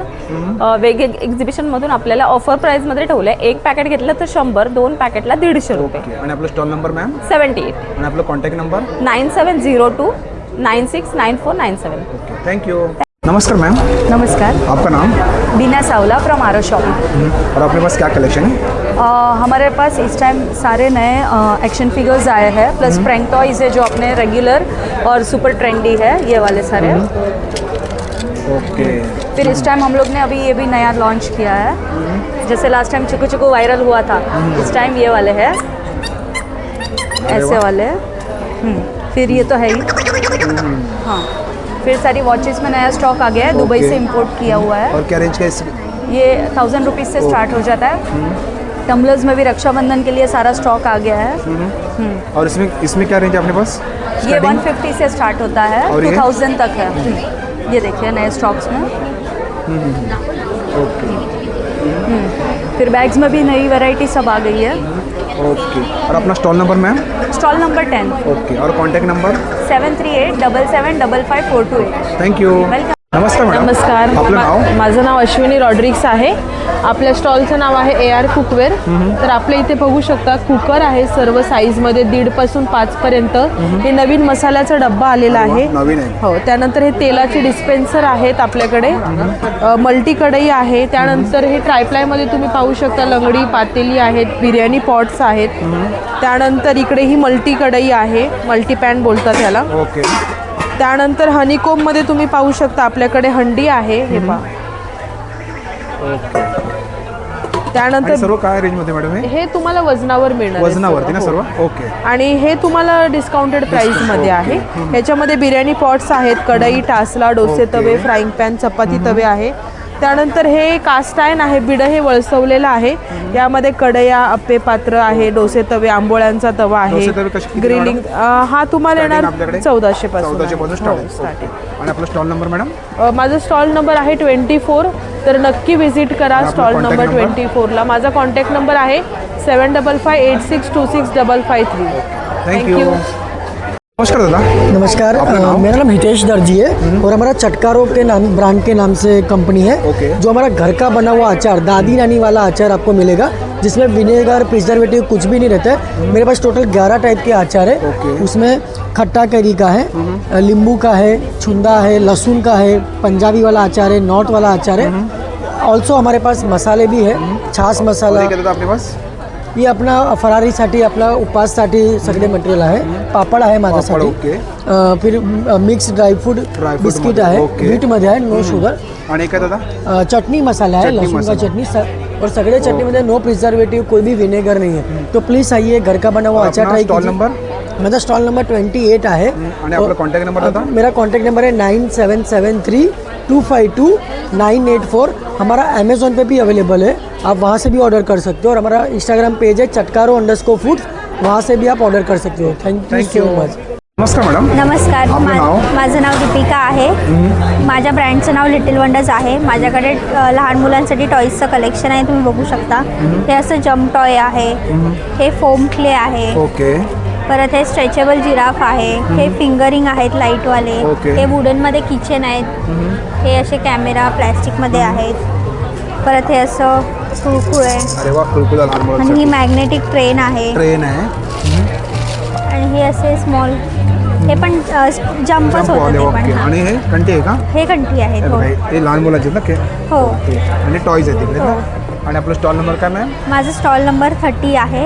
वेग एक्झिबिशनमधून आपल्याला ऑफर प्राईजमध्ये ठेवलं आहे. एक पॅकेट घेतलं तर 100, 2 पॅकेटला 150 रुपये. आणि आपलं स्टॉल नंबर मॅम? 78. आणि आपलं contact number? 9702969497. Okay. Thank you. नमस्कार मैम. नमस्कार. आपका नाम? बीना सावला फ्रॉम आरो शॉपिंग. और अपने पास क्या कलेक्शन है? हमारे पास इस टाइम सारे नए एक्शन फिगर्स आए हैं, प्लस प्रैंक टॉयज़ है जो अपने रेगुलर और सुपर ट्रेंडी है, ये वाले सारे. ओके. फिर इस टाइम हम लोग ने अभी ये भी नया लॉन्च किया है. जैसे लास्ट टाइम चुकू चुकू वायरल हुआ था, इस टाइम ये वाले हैं, ऐसे वाले. फिर ये तो है ही. हाँ. फिर सारी वॉचेस में नया स्टॉक आ गया है, दुबई से इंपोर्ट किया हुआ है. और क्या रेंज का ये 1000 रुपीज़ से स्टार्ट हो जाता है. टम्बलर्स में भी रक्षाबंधन के लिए सारा स्टॉक आ गया है. और इसमें क्या रेंज है अपने पास? ये 150 से स्टार्ट होता है, 2000 तक है. ये देखिए नए स्टॉक्स में. ओके. फिर बैग्स में भी नई वैरायटी सब आ गई है. ओके. और अपना stall number ma'am? Stall number 10. Okay. और contact number? 7387755428. Thank you. Welcome. नमस्कार मॅडम. नमस्कार. आपलं नाव? माझं नाव अश्विनी रॉड्रिक्स आहे. आपल्या स्टॉलचं नाव आहे AR कुकवेअर. तर आपल्या इथे बघू शकता कुकर आहे सर्व साईजमध्ये 1.5 पासून 5 पर्यंत. हे नवीन मसाल्याचा डब्बा आलेला आहे. नवीन आहे. हो. त्यानंतर हे तेलाचे डिस्पेन्सर आहेत आपल्याकडे. मल्टी कढई आहे. त्यानंतर हे ट्रायप्लायमध्ये तुम्ही पाहू शकता लंगडी पातेली आहेत, बिर्याणी पॉट्स आहेत. त्यानंतर इकडे ही मल्टी कढई आहे, मल्टी पॅन बोलतात त्याला. ओके. त्यानंतर हनीकोममध्ये तुम्ही पाहू शकता आपल्याकडे हंडी आहे. हे पहा. त्यानंतर सर्व काय रेंजमध्ये मॅडम हे? हे तुम्हाला वजनावर मिळणार आहे वजनावरती ना सर्व? हो. ओके. आणि हे तुम्हाला डिस्काउंटेड प्राईसमध्ये आहे. ह्याच्यामध्ये बिर्याणी पॉट्स आहेत, कढई, टासला, डोसे तवे, फ्राईंग पॅन, चपाती तवे आहे. त्यानंतर हे कास्ट आयर्न आहे, बिडं हे वळसवलेलं आहे. यामध्ये कढया, अप्पे पात्र आहे, डोसे तवे, आंबोळ्यांचा तवा आहे, ग्रिलिंग. हा तुम्हाला येणार 1400 पासून. 1400 पासून स्टार्टिंग. आणि आपला स्टॉल नंबर मॅडम? माझा स्टॉल नंबर आहे 24. तर नक्की व्हिजिट करा स्टॉल नंबर 24ला. माझा कॉन्टॅक्ट नंबर आहे 7558626553. थँक्यू. नमस्कार दादा. नमस्कार. मेरा नाम हितेश दर्जी है और हमारा चटकारों के नाम ब्रांड के नाम से कंपनी है. जो हमारा घर का बना हुआ अचार, दादी नानी वाला अचार आपको मिलेगा, जिसमें विनेगर प्रिजर्वेटिव कुछ भी नहीं रहता है. मेरे पास टोटल 11 टाइप के अचार है. उसमें खट्टा कैरी का है, नींबू का है, छुंदा है, लहसुन का है, पंजाबी वाला अचार है, नॉर्थ वाला अचार है. ऑल्सो हमारे पास मसाले भी है, छाछ मसाला. आपके पास ये अपना फरारीसाठी आपला उपवाससाठी सगळे मटेरियल आहे. पापड आहे माझ्यासाठी. फिर मिक्स ड्रायफ्रूट बिस्किट आहे, व्हीटमध्ये आहे, नो शुगर. आणि काय दादा? चटनी मसाला है, लहसुन का चटनी. और सगळे चटनी में नो प्रिजर्वेटिव, कोई भी विनेगर नहीं है. तो प्लीज़ आइए, घर का बना हुआ अचार ट्राई कीजिए. मेरा स्टॉल नंबर 28 है। आणि आपला कॉन्टॅक्ट नंबर होता? मेरा कॉन्टैक्ट नंबर है 9773252984। हमारा अमेज़ॉन पे भी अवेलेबल है, आप वहाँ से भी ऑर्डर कर सकते हो। और हमारा इंस्टाग्राम पेज है चटकारो_फूड्स, वहाँ से भी आप ऑर्डर कर सकते हो। Thank you so much. नमस्कार मॅडम. नमस्कार, आपलं नाव? माझं नाव दीपिका आहे. माझ्या ब्रँडचं नाव लिटिल वंडर्स आहे. माझ्याकडे लहान मुलांसाठी टॉईजचं कलेक्शन आहे, तुम्ही बघू शकता. हे असं जम्प टॉय आहे, हे फोम क्ले आहे, ओके. परत हे स्ट्रेचेबल जिराफ आहे, हे फिंगरिंग आहेत लाईटवाले, हे वुडनमध्ये किचन आहेत, हे असे कॅमेरा प्लॅस्टिकमध्ये आहेत, परत हे असं कुळकुळ आहे. अरे वा, कुळकुळ लहान आणि मुलांसाठी. ही मॅग्नेटिक ट्रेन आहे. ट्रेन आहे. आणि हे असे स्मॉल, हे पण जम्पच होतं ते पण. हां. आणि हे कंटी आहे का? हे कंठी आहेत. हो ते लहान मुलांचे ना? हो. आणि टॉयज आहेत तिकडे. आणि आपला स्टॉल नंबर काय मॅम? माझा स्टॉल नंबर 30 आहे.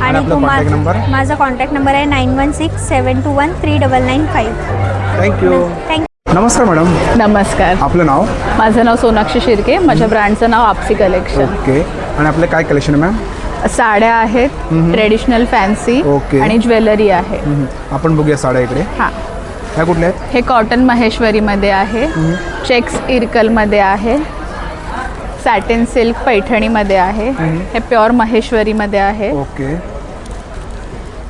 आणि कॉन्टॅक्ट नंबर? माझा कॉन्टॅक्ट नंबर आहे 9167213995. थँक्यू. थँक्यू. नमस्कार मॅडम. नमस्कार. आपलं नाव? माझं नाव सोनाक्षी शिर्के. माझ्या ब्रँडचं नाव आपसी कलेक्शन. ओके. आणि आपलं काय कलेक्शन आहे मॅम? साड्या आहेत, ट्रेडिशनल फॅन्सी ओके. आणि ज्वेलरी आहे. आपण बघूया साड्या इकडे. हां, ह्या कुठल्या आहेत? हे कॉटन महेश्वरीमध्ये आहे, चेक्स इरकलमध्ये आहे, सॅटिन सिल्क पैठणीमध्ये आहे, हे प्युअर महेश्वरीमध्ये आहे. ओके.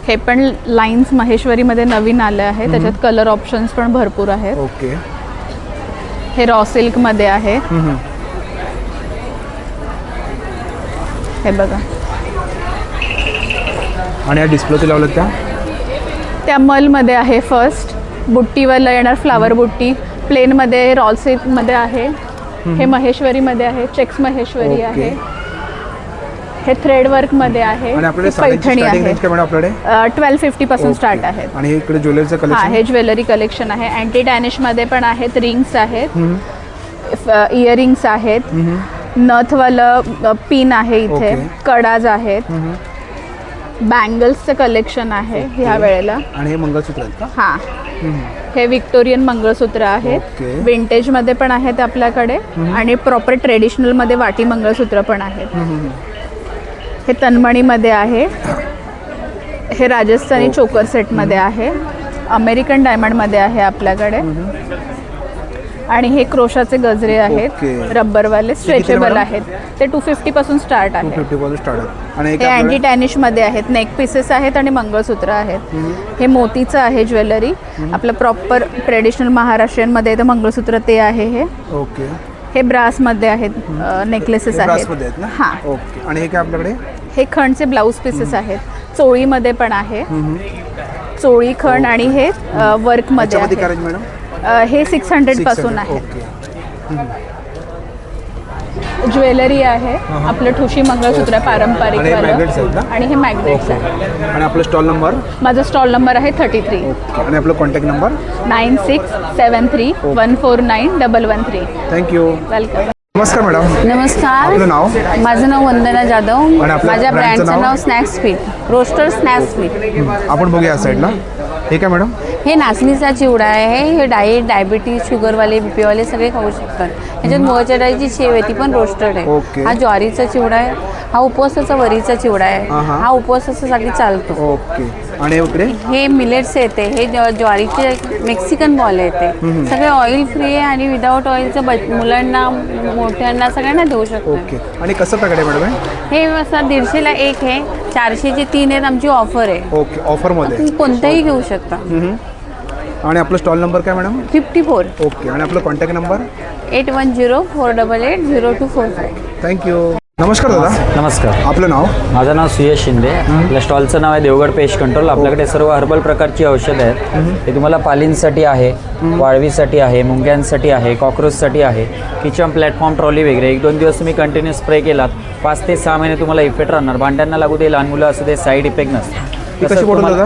हे पण लाईन्स महेश्वरीमध्ये नवीन आले आहे, त्याच्यात कलर ऑप्शन्स पण भरपूर आहेत. ओके. हे रॉ सिल्कमध्ये आहे. हे बघा. आणि या डिस्प्लेचे लावलं त्या मलमध्ये आहे. फर्स्ट बुट्टीवाला येणार फ्लावर बुट्टी, प्लेनमध्ये रॉ सिल्कमध्ये आहे, हे महेश्वरीमध्ये आहे, चेक्स महेश्वरी आहे, हे थ्रेड वर्कमध्ये आहे, पैठणी आहे. 1250 पासून स्टार्ट आहे. आणि हे इकडे ज्वेलरीचं हां, कलेक्शन? हे ज्वेलरी कलेक्शन आहे. अँटी डॅनिशमध्ये पण आहेत, रिंग्स आहेत, इयरिंग्स आहेत, नथवालं पिन आहे, इथे कडाज आहेत, बँगल्सचं कलेक्शन आहे ह्या वेळेला. आणि हे मंगळसूत्र आहेत का? हां, हे विक्टोरियन मंगळसूत्र आहेत, विंटेजमध्ये पण आहेत आपल्याकडे, आणि प्रॉपर ट्रेडिशनलमध्ये वाटी मंगळसूत्र पण आहेत. हे तन्मणीमध्ये आहे, हे राजस्थानी चोकर सेटमध्ये आहे, अमेरिकन डायमंडमध्ये आहे आपल्याकडे, आणि हे क्रोशाचे गजरे आहेत, रब्बरवाले स्ट्रेचेबल आहेत, ते 250 पासून स्टार्ट आहे. 250 पासून स्टार्ट आहे. आणि हे अँटी टॅनिशमध्ये आहेत, नेक पीसेस आहेत आणि मंगळसूत्र आहेत. हे मोतीचं आहे ज्वेलरी, आपलं प्रॉपर ट्रेडिशनल महाराष्ट्रीयनमध्ये येतं मंगळसूत्र ते आहे. हे ओके. हे ब्रासमध्ये आहेत, नेकलेसेस आहेत. हां. ओके. आणि हे काय आपल्याकडे? हे खणचे ब्लाऊज पीसेस आहेत, चोळीमध्ये पण आहे, चोळी खण, आणि हे वर्कमध्ये आहे. हे 600 पासून आहे. ज्वेलरी आहे, आपलं ठुशी मंगळसूत्र पारंपरिक वालं, आणि हे मॅग्नेट्स आहे. आणि आपलं स्टॉल नंबर? माझा स्टॉल नंबर आहे 33. आणि आपलं कॉन्टॅक्ट नंबर? 9673149113. थँक्यू. वेलकम. नमस्कार मॅडम. नमस्कार. आपलं नाव? माझं नाव वंदना जाधव. माझ्या ब्रँडचं नाव Snacks Fit, Roaster Snacks Fit. आपण बघूया या साईडला. हे काय मॅडम? हे नाचणीचा चिवडा आहे. हे डायबिटीज, शुगरवाले, बीपीवाले सगळे खाऊ शकतात. ह्याच्यात मुगाच्या डाळीची शेव आहे, ती पण रोस्टेड आहे. हा ज्वारीचा चिवडा आहे, हा उपवासाचा वरीचा चिवडा आहे, हा उपवासासाठी चालतो. ओके. आणि इकडे हे मिलेट्स येते, हे ज्वारीचे मेक्सिकन बॉल येते, सगळे ऑइल फ्री आहे आणि विदाऊट ऑइलचं मुलांना, मोठ्यांना, सगळ्यांना देऊ शकतो. ओके. आणि कसं प्रकारे मॅडम? हे असं 150ला एक आहे, 400चे 3 आहेत, आमची ऑफर आहे. ओके. ऑफरमध्ये तुम्ही कोणताही घेऊ शकता. आणि आपलं स्टॉल नंबर काय मॅडम? 54. ओके. आणि आपलं कॉन्टॅक्ट नंबर? 8104880245. थँक्यू. नमस्कार दादा. नमस्कार. आपलं नाव? माझं नाव सुयश शिंदे. आपल्या स्टॉलचं नाव आहे देवगड पेस्ट कंट्रोल. आपल्याकडे सर्व हर्बल प्रकारची औषधं आहेत. हे तुम्हाला पालींसाठी आहे, वाळवीसाठी आहे, मुंग्यांसाठी आहे, कॉक्रोचसाठी आहे, किचन प्लॅटफॉर्म ट्रॉली वगैरे. 1-2 दिवस तुम्ही कंटिन्यू स्प्रे केलात, 5 ते 6 महिने तुम्हाला इफेक्ट राहणार. भांड्यांना लागू दे, लहान मुलं असू दे, साईड इफेक्ट नसते. कशी बोलतो दादा?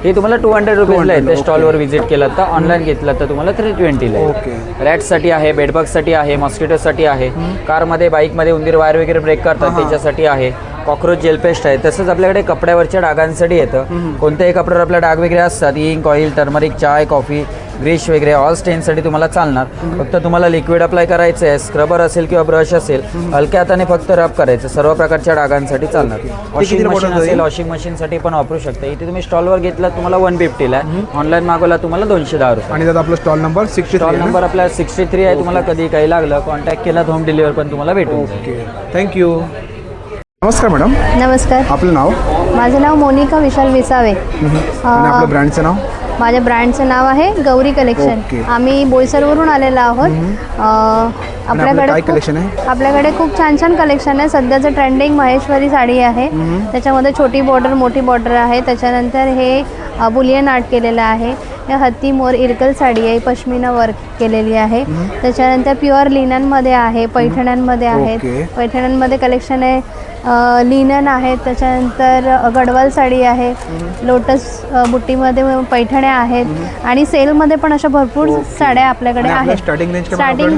हे तुम्हाला 200 रुपीजला आहे. ते स्टॉलवर व्हिजिट केलात तर, ऑनलाईन घेतलात तर तुम्हाला 320ला आहे. ओके. रॅटसाठी आहे, बेडबगसाठी आहे, मॉस्किटोसाठी आहे, कारमध्ये बाईकमध्ये उंदीर वायर वगैरे ब्रेक करतात त्याच्यासाठी आहे, कॉक्रोच जेल पेस्ट आहे. तसंच आपल्याकडे कपड्यावरच्या डागांसाठी येतं. कोणत्याही कपड्यावर आपल्या डाग वगैरे असतात, इंक, ऑइल, टर्मरिक, चाय, कॉफी ग्रीश वगैरे ऑल स्टेनसाठी तुम्हाला चालणार. फक्त तुम्हाला लिक्विड अप्लाय करायचं आहे, स्क्रबर असेल किंवा ब्रश असेल हलक्या हाताने फक्त रब करायचं, सर्व प्रकारच्या डागांसाठी चालणार. वॉशिंग मशीन असेल वॉशिंग मशीनसाठी पण वापरू शकता. इथे तुम्ही स्टॉलवर घेतला तुम्हाला 150ला आहे, ऑनलाईन मागवला तुम्हाला 210 रुपये. आणि त्यात आपला स्टॉल नंबर 63 स्टॉल नंबर आपला 63 आहे. तुम्हाला कधी काही लागलं कॉन्टॅक्ट केला होम डिलिव्हरी पण तुम्हाला भेटून. Okay, thank you. नमस्कार मॅडम, नमस्कार. आपलं नाव? माझं नाव मोनिका विशाल विसावे. आणि आपलं ब्रँडचं नाव? माझ्या ब्रँडचं नाव आहे गौरी कलेक्शन. आम्ही बोईसरवरून आलेलो आहोत. काय कलेक्शन आहे? आपल्याकडे खूप छान छान कलेक्शन आहे. सध्याचं ट्रेंडिंग महेश्वरी साडी आहे, त्याच्यामध्ये छोटी बॉर्डर मोठी बॉर्डर आहे. त्याच्यानंतर हे बुलियन आर्ट केलेलं आहे. हे हत्ती मोर इरकल साडी आहे, पश्मिना वर्क केलेली आहे. त्याच्यानंतर प्युअर लिननमध्ये आहे, पैठण्यांमध्ये आहेत. पैठण्यांमध्ये कलेक्शन आहे, लिनन आहेत. त्याच्यानंतर गडवाल साडी आहे, लोटस बुट्टीमध्ये पैठण्या आहेत. आणि सेलमध्ये पण अशा भरपूर साड्या आपल्याकडे आहेत. स्टार्टिंग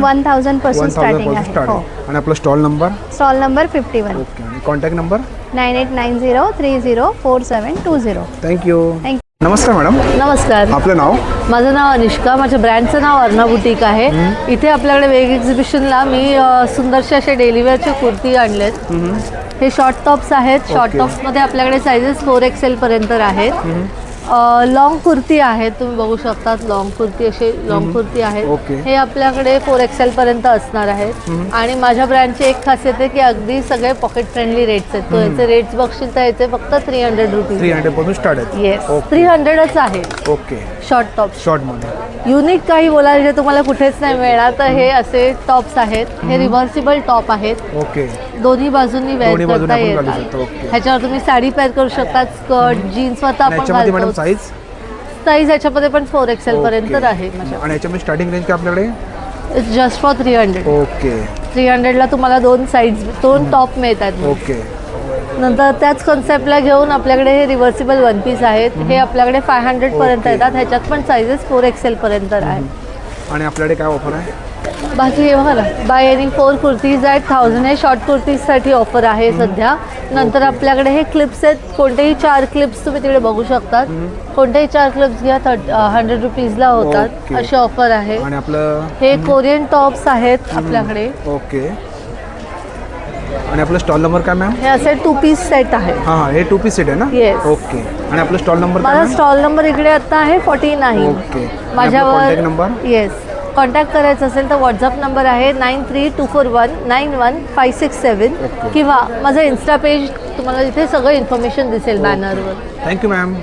1000 पासून स्टार्टिंग आहे. आणि आपला stall number? Stall number 51. Contact number? 9890304720. Thank you. नमस्कार मॅडम. नमस्कार. आपलं नाव? माझं नाव अनुष्का, माझ्या ब्रँडचं नाव अर्णा बुटीक आहे. इथे आपल्याकडे वेग एक्झिबिशनला मी सुंदरसे असे डेलीवेअरचे कुर्ती आणलेत. हे शॉर्ट टॉप्स आहेत. शॉर्ट टॉप्समध्ये आपल्याकडे सायझेस 4XL पर्यंत आहेत. लॉंग कुर्ती आहेत, तुम्ही बघू शकतात. लॉंग कुर्ती असे लॉंग कुर्ती आहेत. हे आपल्याकडे 4XL पर्यंत असणार आहेत. आणि माझ्या ब्रँडची एक खासियत आहे की अगदी सगळे पॉकेट फ्रेंडली रेट्स आहेत. तो याचे रेट्स बघशील तर याचे फक्त 300 रुपीज. 300 पासून स्टार्ट आहे? येस, 300च आहे. ओके. Short top. शॉर्टमध्ये युनिक काही बोलायला तुम्हाला कुठेच नाही मिळणार. तर हे असे टॉप्स आहेत. हे रिव्हर्सिबल टॉप आहेत. ओके. दोन्ही बाजूंनी वेअर करता येतात. ह्याच्यावर तुम्ही साडी पेअर करू शकता, स्कर्ट, जीन्स स्वतः आपण घालतो. साईज ह्याच्यामध्ये पण 4XL पर्यंत आहे. आणि याच्यामध्ये स्टार्टिंग रेंज काय आपल्याकडे? It's just for 300. ओके. 300ला तुम्हाला दोन टॉप मिळतात. ओके. नंतर त्याच कॉन्सेप्टला घेऊन आपल्याकडे हे रिव्हर्सिबल वन पीस आहेत. हे आपल्याकडे 500 पर्यंत येतात. ह्याच्यात पण सायझेस 4XL पर्यंत आहे. आणि आपल्याकडे काय ऑफर आहे? बाकी हे बघा ना, बाय एनी 4 कुर्तीज आहेत 1000. हे शॉर्ट कुर्तीजसाठी ऑफर आहे सध्या. नंतर आपल्याकडे हे क्लिप्स आहेत. कोणतेही 4 क्लिप्स तुम्ही तिकडे बघू शकतात. कोणतेही 4 क्लिप्स घ्या 100 रुपीजला होतात. अशी ऑफर आहे. आणि आपलं हे कोरियन टॉप्स आहेत आपल्याकडे. ओके. आणि आपला स्टॉल नंबर काय मॅम? हे असे 2 पीस सेट आहे. हां, हे 2 पीस सेट आहे ना? येस. ओके. आणि आपला स्टॉल नंबर? माझा स्टॉल नंबर इकडे आता आहे 49. ओके. माझ्यावर कॉन्टॅक्ट नंबर? येस, कॉन्टॅक्ट करायचं असेल तर व्हॉट्सअप नंबर आहे 9324191567. किंवा माझं इन्स्टा पेज तुम्हाला इथे सगळं इन्फॉर्मेशन दिसेल बॅनरवर. Thank you ma'am.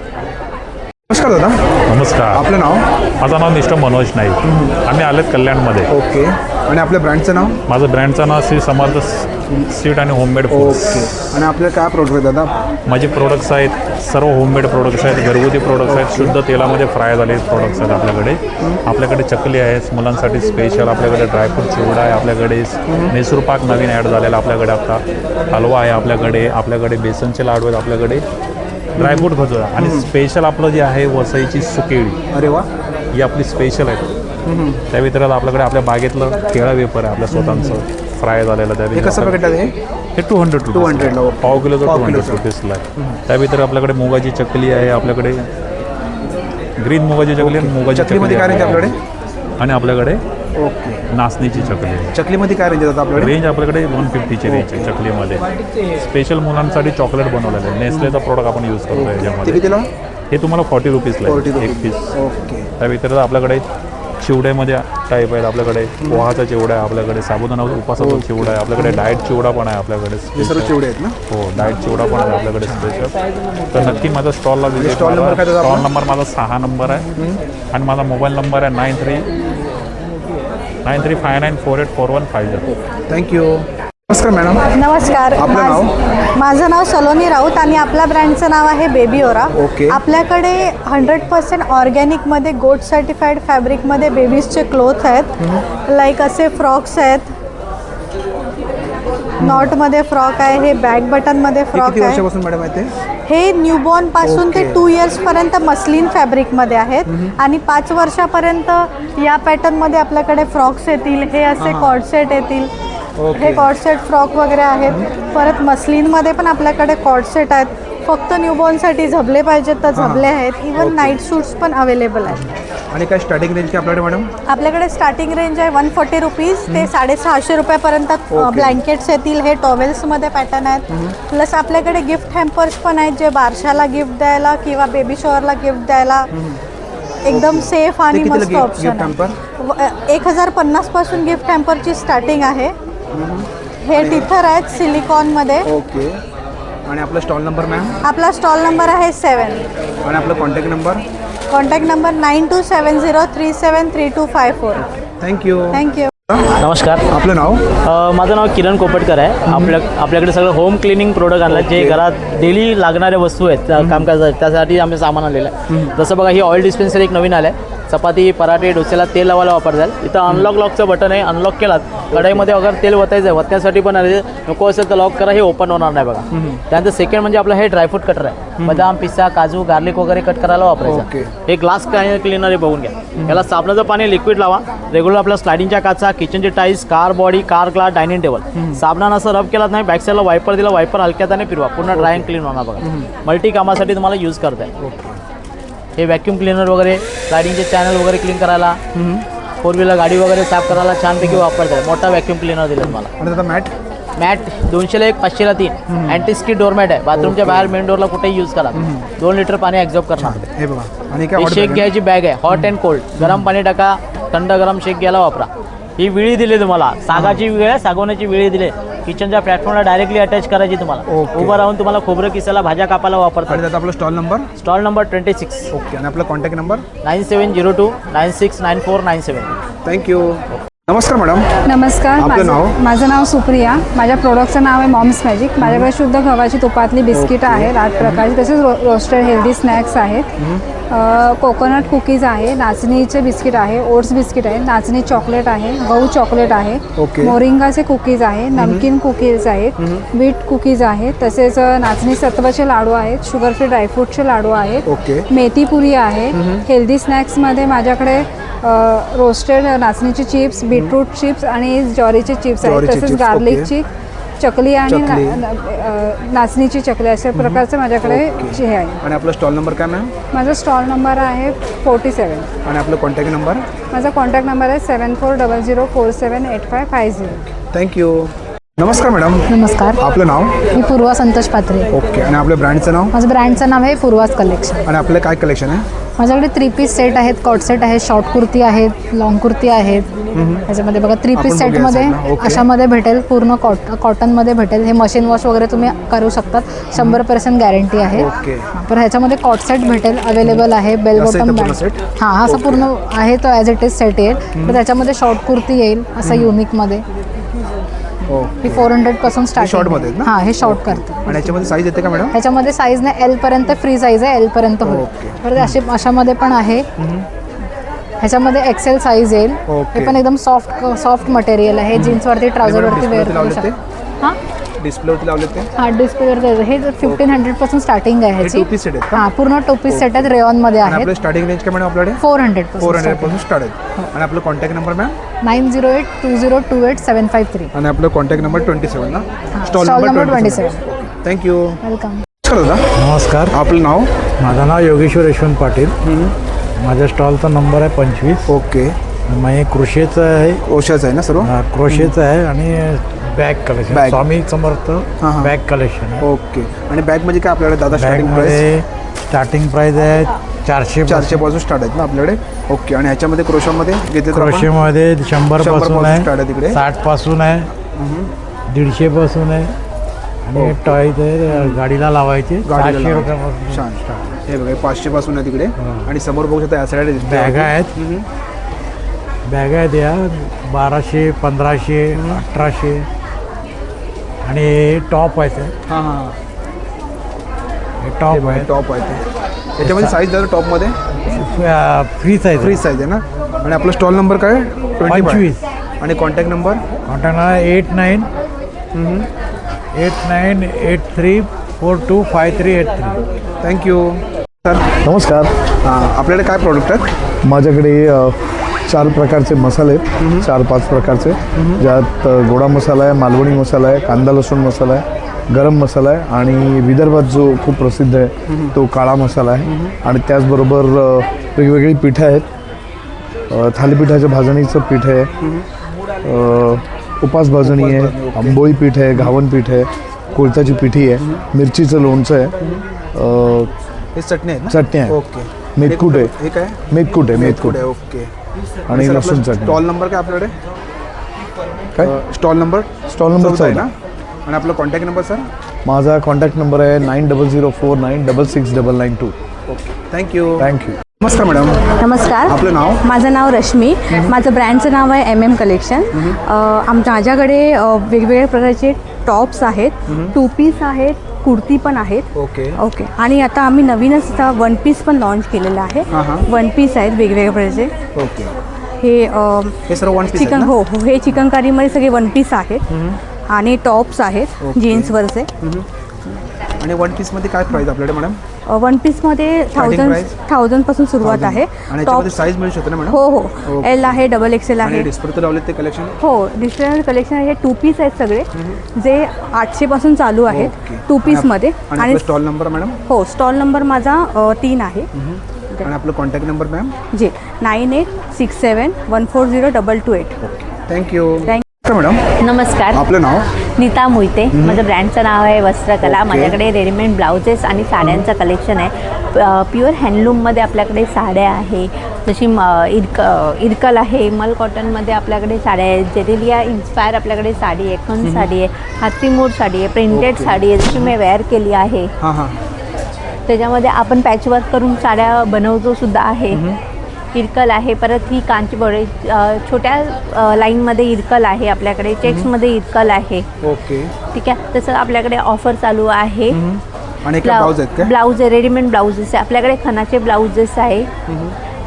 नमस्कार दादा. नमस्कार. आपलं नाव? माझं नाव निष्ठा मनोज नाईक. आम्ही आलेत कल्याणमध्ये. ओके. आणि आपल्या ब्रँडचं नाव? माझं ब्रँडचं नाव श्री समर्थ स्वीट आणि होममेड फूड्स. ओके. आणि आपले काय प्रोडक्ट आहेत दादा? माझे प्रोडक्ट्स आहेत सर्व होममेड प्रोडक्ट्स आहेत, घरगुती प्रोडक्ट्स आहेत, शुद्ध तेलामध्ये फ्राय झालेले प्रोडक्ट्स आहेत आपल्याकडे. आपल्याकडे चकली आहे मुलांसाठी स्पेशल. आपल्याकडे ड्रायफ्रूट चिवडा आहे. आपल्याकडे मैसूर पाक नवीन ॲड झालेला आपल्याकडे. आता हलवा आहे आपल्याकडे बेसनचे लाडू आहेत आपल्याकडे, ड्रायफ्रूट भजवा. आणि स्पेशल आपलं जे आहे वसईची सुकेळी. अरे वा. ही आपली स्पेशल आहे. त्या व्यतिरिक्त आपल्याकडे आपल्या बागेतलं केळा वेपर आहे आपल्या स्वतःचं फ्राय झालेलं. त्या कसं पॅकेट आहे? हे 200 पाव किलोचं 200 रुपीजला आहे. त्या व्यतिरिक्त आपल्याकडे मुगाची चकली आहे. आपल्याकडे ग्रीन मुगाची चकली आणि मुगाची चकली आपल्याकडे. आणि आपल्याकडे ओके नाचणीची चकली आहे. चकलीमध्ये काय रेंज आपल्याकडे? रेंज आपल्याकडे 150ची रेंज आहे चकलीमध्ये. स्पेशल मुलांसाठी चॉकलेट बनवलेलं आहे. नेस्लेचा प्रोडक्ट आपण यूज करतो याच्यामध्ये. हे तुम्हाला 40 रुपीजला आहे एक पीस. ओके. त्या व्यतिरिक्त आपल्याकडे चिवड्यामध्ये टाईप आहेत. आपल्याकडे पोहाचा चिवडा आहे, आपल्याकडे साबुदाणा उपासाचा चिवडा आहे, आपल्याकडे डाएट चिवडा पण आहे आपल्याकडे. सर्व चिवडे आहेत ना? हो, डाएट चिवडा पण आहे आपल्याकडे स्पेशल. तर नक्की माझा स्टॉलला विजिट. स्टॉल नंबर काय? स्टॉल नंबर माझा 6 नंबर आहे. आणि माझा मोबाईल नंबर आहे 9359484150. थँक्यू. नमस्कार मॅडम. नमस्कार. आपलं नाव? माझं नाव सलोनी राऊत आणि आपल्या ब्रँडचं नाव आहे बेबी ओरा. ओके. आपल्याकडे 100% ऑर्गॅनिकमध्ये गोट सर्टिफाईड फॅब्रिकमध्ये बेबीजचे क्लोथ आहेत. लाईक असे फ्रॉक्स आहेत, नॉटमध्ये फ्रॉक आहे, हे बॅक बटनमध्ये फ्रॉक किती आहे. वर्षापासून मॅडम आहे ते? हे न्यूबॉर्न पासून ते 2 इयर्सपर्यंत मस्लिन फॅब्रिकमध्ये आहेत. आणि 5 वर्षापर्यंत या पॅटर्नमध्ये आपल्याकडे फ्रॉक्स येतील. हे असे कॉर्ड सेट येतील. हे कॉर्ड सेट फ्रॉक वगैरे आहेत. परत मस्लिनमध्ये पण आपल्याकडे कॉर्ड सेट आहेत. फक्त न्यूबॉर्नसाठी झबले पाहिजेत तर झबले आहेत. इवन नाईट सूट्स पण अवेलेबल आहेत. आणि काय स्टार्टिंग रेंज काय आपल्याकडे मॅडम? आपल्याकडे स्टार्टिंग रेंज आहे 140 रुपीज ते 650 रुपयापर्यंत ब्लँकेट्स येतील. हे टॉवेल्समध्ये पॅटर्न आहेत. प्लस आपल्याकडे गिफ्ट हॅम्पर्स पण आहेत जे बारशाला गिफ्ट द्यायला किंवा बेबी शॉवरला गिफ्ट द्यायला एकदम सेफ आणि मस्त ऑप्शन आहे. 1050 पासून गिफ्ट हॅम्परची स्टार्टिंग आहे. हे टिथर आहेत सिलिकॉनमध्ये. ओके. आणि आपला स्टॉल नंबर मॅम? आपला स्टॉल नंबर आहे 7. आणि आपला contact number? Contact number 9270373254. Thank you. Thank you. नमस्कार. आपलं नाव? माझं नाव किरण कोपटकर आहे. आपल्याकडे सगळं होम क्लिनिंग प्रोडक्ट आणलं जे घरात डेली लागणाऱ्या वस्तू आहेत कामकाजात त्यासाठी आम्ही सामान आणलेलं आहे. जसं बघा ही ऑइल डिस्पेन्सर एक नवीन आलं आहे. चपाती पराठे डोस्याला तेल लावायला वापरतात. इथं अनलॉक लॉकचं बटन आहे. अनलॉक केलात कढईमध्ये अगर तेल वतायचं आहे वतण्यासाठी पण आहे. नको असेल तर लॉक करा हे ओपन होणार नाही बघा. त्यानंतर सेकंड म्हणजे आपलं हे ड्रायफ्रूट कटर आहे. बदाम पिस्ता काजू गार्लिक वगैरे कट करायला वापरायचं. हे ग्लास क्लिनर हे बघून घ्या. याला साबणाचं पाणी लिक्विड लावा. रेग्युलर आपल्या स्लायडिंगच्या काचा किचनचे tiles car body car glass dining table साबणानं असं रब केलात नाही. बॅकसाईडला वायपर दिला वायपर हलक्यात फिरवा पूर्ण ड्राय अँड क्लीन होणार बघा. मल्टी कामासाठी तुम्हाला यूज करताय. हे व्हॅक्यूम क्लीनर वगैरे स्लायडिंगचे चॅनल वगैरे क्लीन करायला 4 व्हीलर गाडी वगैरे साफ करायला छानपैकी वापरतात. मोठा व्हॅक्यूम क्लीनर दिला तुम्हाला. मॅट 200ला 1 500ला 3 अँटी स्किड डोरमॅट आहे. बाथरूमच्या बाहेर मेन डोरला कुठेही यूज करा. 2 लिटर पाणी ॲब्झॉर्ब करणार. हे बघा. आणि ही शेक घ्यायची बॅग आहे. हॉट अँड कोल्ड गरम पाणी टाका थंड गरम शेक घ्यायला वापरा. ही विळी दिली तुम्हाला सागाची विळी आहे. सागवण्याची विळी दिली. किचनच्या प्लॅटफॉर्मला डायरेक्टली अटॅच करायची तुम्हाला. उभं राहून तुम्हाला खोबरं किसायला भाज्या कापायला वापरतात. आणि आपला stall number? Stall number 26. Okay. आणि आपला कॉन्टॅक्ट नंबर? 9702969497. थँक्यू. नमस्कार मॅडम. नमस्कार. आपलं नाव? माझं नाव सुप्रिया. माझ्या प्रोडक्टचं नाव आहे मॉम्स मॅजिक. माझ्याकडे शुद्ध गव्हाची तुपातली बिस्किट आहेत 8 प्रकारची. तसेच रोस्टेड हेल्दी स्नॅक्स आहेत. कोकोनट कुकीज आहे. नाचणीचे बिस्किट आहे. ओट्स बिस्किट आहे. नाचणी चॉकलेट आहे. गहू चॉकलेट आहे. मोरिंगाचे कुकीज आहे. नमकीन कुकीज आहेत. बीट कुकीज आहेत. तसेच नाचणी सत्वाचे लाडू आहेत. शुगर फ्री ड्रायफ्रूटचे लाडू आहेत. मेथी पुरी आहे. हेल्दी स्नॅक्समध्ये माझ्याकडे रोस्टेड नाचणीचे चिप्स बीटरूट चिप्स आणि ज्वारीचे चिप्स आहेत. तसेच गार्लिकची चकली आणि नाचणीची चकली अशा प्रकारचे माझ्याकडे हे आहे. आणि आपला स्टॉल नंबर काय मॅम? माझा स्टॉल नंबर आहे 47. आणि आपला कॉन्टॅक्ट नंबर? माझा कॉन्टॅक्ट नंबर आहे 7400478550. थँक्यू. नमस्कार मॅडम. नमस्कार. आपलं नाव? मी पूर्वा संतोष पात्रे. ओके. आणि आपल्या ब्रँडचं नाव? माझं ब्रँडचं नाव आहे पूर्वाज कलेक्शन. आणि आपलं काय कलेक्शन आहे? माझ्याकडे 3 पीस सेट आहेत. कॉट सेट आहेत. शॉर्ट कुर्ती आहेत. लॉंग कुर्ती आहेत. त्याच्यामध्ये बघा 3 पीस सेटमध्ये अशामध्ये भेटेल. पूर्ण कॉटनमध्ये भेटेल. हे मशीन वॉश वगैरे तुम्ही करू शकतात. 100% गॅरंटी आहे. तर ह्याच्यामध्ये कॉट सेट भेटेल अवेलेबल आहे. बेल बॉटम बँड हां असं पूर्ण आहे. तो ॲज इट इज सेट येईल. तर त्याच्यामध्ये शॉर्ट कुर्ती येईल असं युनिकमध्ये. ही 400 पासून स्टार्टिंग. हां हे शॉर्ट करते. आणि याच्यामध्ये साईज येते का मॅडम? ह्याच्यामध्ये साईज नाही L पर्यंत फ्री साईज आहे. L पर्यंत होईल. तर अशामध्ये पण आहे. ह्याच्यामध्ये एक्सेल साईज येईल. हे पण एकदम सॉफ्ट मटेरियल आहे. जीन्सवरती ट्राउझरवरती वेअर करू शकता. हां डिस्प्लेवरती लावले ते? हां डिस्प्लेवरती. हे 1500 पासून स्टार्टिंग आहे ह्याची. हां पूर्ण 2 पीस सेट आहेत. रेऑनमध्ये आहेत. आपलं स्टार्टिंग रेंज काय मॅडम आपल्याकडे? 400 पासून स्टार्ट आहे. आणि आपलं कॉन्टॅक्ट नंबर मॅम? 9082028753. आणि आपलं कॉन्टॅक्ट नंबर 27 ना? Stall number 27. थँक्यू. वेलकम. नमस्कार. आपलं नाव? माझं नाव योगेश्वर यशवंत पाटील. माझ्या स्टॉलचा नंबर आहे 25. ओके. मग क्रोशेचं आहे. क्रोशाचं आहे ना सर्व? क्रोशेचं आहे आणि bag collection Swami Samarth bag collection. Okay. आणि बॅग म्हणजे काय आपल्याकडे दादा? स्टार्टिंग प्राइस आहे 400 पासून स्टार्ट आहेत ना आपल्याकडे. ओके. आणि ह्याच्यामध्ये क्रोशामध्ये घेतले क्रोशेमध्ये 100 पासून आहे. स्टार्ट आहे तिकडे. 60 पासून आहे. 150 पासून आहे. आणि टॉयज आहे गाडीला लावायचे 500 रुपयापासून. छान. हे बघा 500 पासून आहे तिकडे. आणि समोर बघू शकता या साईड बॅग आहेत. बॅग आहेत या 1200 1500 1800. आणि टॉप आहेत. टॉप आहे. टॉप आहे. त्याच्यामध्ये साईज जर टॉपमध्ये फ्री साईज आहे ना? आणि आपला स्टॉल नंबर काय? 25. आणि कॉन्टॅक्ट नंबर? 8983425383. थँक्यू. सर नमस्कार. आपल्याकडे काय प्रोडक्ट आहेत? माझ्याकडे 4 प्रकारचे मसाले आहेत, 4-5 प्रकारचे, ज्यात गोडा मसाला आहे, मालवणी मसाला आहे, कांदा लसूण मसाला आहे, गरम मसाला आहे आणि विदर्भात जो खूप प्रसिद्ध आहे तो काळा मसाला आहे. आणि त्याचबरोबर वेगवेगळी पिठं आहेत. थालीपीठाच्या भाजणीचं पीठ आहे, उपास भाजणी आहे, आंबोळी पीठ आहे, घावन पीठ आहे, कोळताची पिठी आहे, मिरचीचं लोणचं आहे, हे चटणी आहे ना? चटणी आहे, ओके. मेथकूट आहे, हे काय? मेथकूट आहे, मेथकूट आहे. ओके. आणि सर, लसूण आपला चटणी. स्टॉल नंबर काय आपल्याकडे? काय स्टॉल नंबर? स्टॉल नंबर 14 आहे ना? ना. आणि आपला कॉन्टॅक्ट नंबर सर? माझा कॉन्टॅक्ट नंबर आहे 9004966922. Okay, thank you. थँक्यू. नमस्कार मॅडम. नमस्कार. आपलं नाव? माझं नाव रश्मी. माझं ब्रँडचं नाव आहे MM कलेक्शन. माझ्याकडे वेगवेगळ्या प्रकारचे टॉप्स आहेत, 2 पीस आहेत, कुर्ती पण आहेत. ओके. ओके. आणि आता आम्ही नवीनच आता 1 पीस पण लॉन्च केलेलं आहे. 1 पीस आहेत वेगवेगळ्या प्रकारचे. ओके. हे सर्व 1 पीस चिकन, हो हो, हे चिकनकारीमध्ये सगळे 1 पीस आहेत. आणि टॉप्स आहेत जीन्सवरचे. आणि 1 पीसमध्ये काय प्राईस आपल्याकडे मॅडम? 1 पीसमध्ये 1000 पासून सुरुवात आहे. आणि त्यामध्ये साईज मिळू शकते ना मॅडम? हो हो, L आहे, XXL आहे. आणि डिस्प्ले तर लावले ते कलेक्शन? हो, डिस्प्ले कलेक्शन आहे. 2 पीस आहेत सगळे, जे 800 पासून चालू आहेत 2 पीसमध्ये. आणि स्टॉल नंबर मॅडम? हो, स्टॉल नंबर माझा 3 आहे. आणि आपलं कॉन्टॅक्ट नंबर मॅम? जे 9867140228. थँक्यू. मॅडम नमस्कार. आपलं नाव? नीता मोहिते. माझं ब्रँडचं नाव आहे वस्त्रकला. माझ्याकडे रेडीमेड ब्लाउजेस आणि साड्यांचं कलेक्शन आहे. प्युअर हँडलूममध्ये आपल्याकडे साड्या आहे, जशी इरकल आहे, मल कॉटनमध्ये आपल्याकडे साड्या आहेत, जेरेलिया इन्स्पायर आपल्याकडे साडी आहे, खण साडी आहे, हातीमोड साडी आहे, प्रिंटेड साडी आहे, जशी मी वेअर केली आहे. त्याच्यामध्ये आपण पॅचवर्क करून साड्या बनवतो सुद्धा आहे. इरकल आहे, परत ही कांचीबोळे छोट्या लाईनमध्ये इरकल आहे आपल्याकडे, चेक्समध्ये इरकल आहे. ओके. ठीक आहे. तसं आपल्याकडे ऑफर चालू आहे. आणि ब्लाऊज आहेत का? ब्लाऊज आहे, रेडीमेड ब्लाउजेस आहे आपल्याकडे, खणाचे ब्लाउजेस आहे,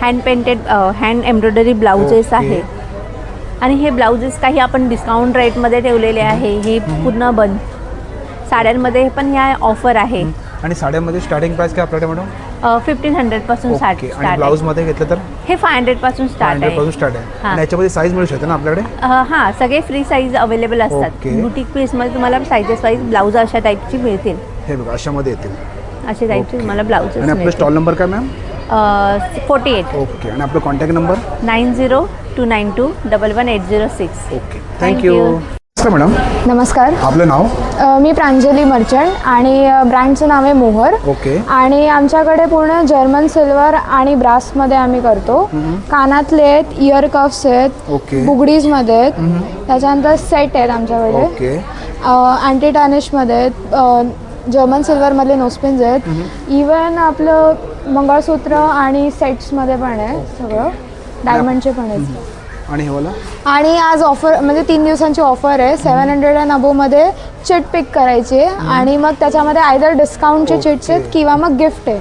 hand painted hand embroidery blouses आहे. आणि हे ब्लाउजेस काही आपण डिस्काउंट रेटमध्ये ठेवलेले आहे. हे पूर्ण बंद साड्यांमध्ये पण ह्या ऑफर आहे. आणि साड्यांमध्ये स्टार्टिंग प्राइस काय आपल्याकडे मॅडम? 1500 पासून स्टार्ट. आणि ब्लाऊज मध्ये घेतलं तर हे 500 पासून स्टार्ट आहे. 500 पासून स्टार्ट आहे. आणि याच्यामध्ये साईज मिळू शकते ना आपल्याकडे? हां, सगळे फ्री साईज अवेलेबल असतात. बुटीक पीसमध्ये तुम्हाला साईजेस वाईज ब्लाऊज अशा टाईपची मिळतील. हे बघा अशामध्ये येतील अशा टाईपची तुम्हाला ब्लाऊज. आणि आपलं स्टॉल नंबर काय मॅम? 48. ओके. आणि आपलं contact number? 9029211806. Okay, thank you. Madam नमस्कार. आपलं नाव? मी प्रांजली मर्चंट आणि ब्रँडचं नाव आहे मोहर. ओके. आणि आमच्याकडे पूर्ण जर्मन सिल्वर आणि ब्रासमध्ये आम्ही करतो. कानातले आहेत, इयर कफ्स आहेत, बुगडीजमध्ये आहेत, त्याच्यानंतर सेट आहेत आमच्याकडे. ओके. अँटी टॅनिशमध्ये आहेत, जर्मन सिल्वरमधले नोस्पिन्स आहेत, इवन आपलं मंगळसूत्र आणि सेट्समध्ये पण आहे सगळं, डायमंडचे पण आहेत. आणि हे वाला? आणि आज ऑफर म्हणजे 3 दिवसांची ऑफर आहे. 700 अँड अबोवमध्ये चिट पिक करायची आहे आणि मग त्याच्यामध्ये आयदर डिस्काउंटचे चिट्स आहेत किंवा मग गिफ्ट आहे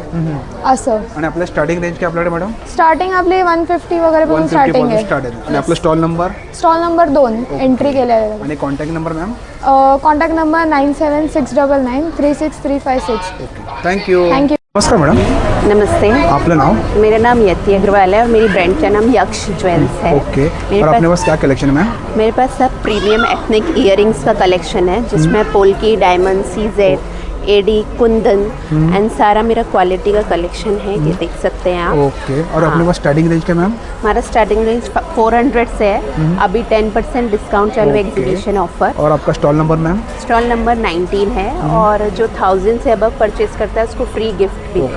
असं. आणि आपलं स्टार्टिंग रेंज काय आपल्याकडे मॅडम? स्टार्टिंग आपली 150 वगैरे पासून स्टार्टिंग आहे. आणि आपलं stall number? Stall number 2 entry केलेलं आहे. आणि contact number ma'am? Contact number 9769936356. Thank you. Thank you. नमस्कार मैडम. नमस्ते. आपलं नाव? मेरा नाम यति अग्रवाल है और मेरी ब्रांड का नाम यक्ष ज्वेल्स है. ओके. और अपने पास क्या कलेक्शन है मैम? मेरे पास सब प्रीमियम एथनिक इयरिंग्स का कलेक्शन है जिसमें पोल्की, डायमंड, सीजेड, एडी, कुंदन एंड सारा मेरा क्वालिटी का कलेक्शन है. ये देख सकते हैं आप. ओके. और अपने पास स्टार्टिंग रेंज क्या मैम? हमारा स्टार्टिंग रेंज 400 से है. अभी 10% डिस्काउंट चालू है, एग्जीबिशन ऑफर. और आपका stall number ma'am? Stall number 19 है और जो 1000 से अबव परचेज करता है उसको फ्री गिफ्ट भी है.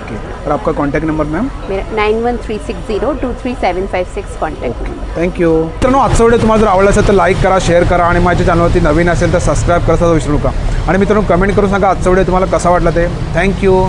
और आपका कॉन्टैक्ट नंबर मैम? मेरा 9136023756 कॉन्टॅक्ट. थँक्यू. मित्रांनो, आजचा व्हिडिओ तुम्हाला जर आवडला असेल तर लाईक करा, शेअर करा आणि माझ्या चॅनलवरती नवीन असेल तर सबस्क्राईब करायला विसरू नका. आणि मित्रांनो, कमेंट करून सांगा आजचा व्हिडिओ तुम्हाला कसा वाटला ते. थँक्यू.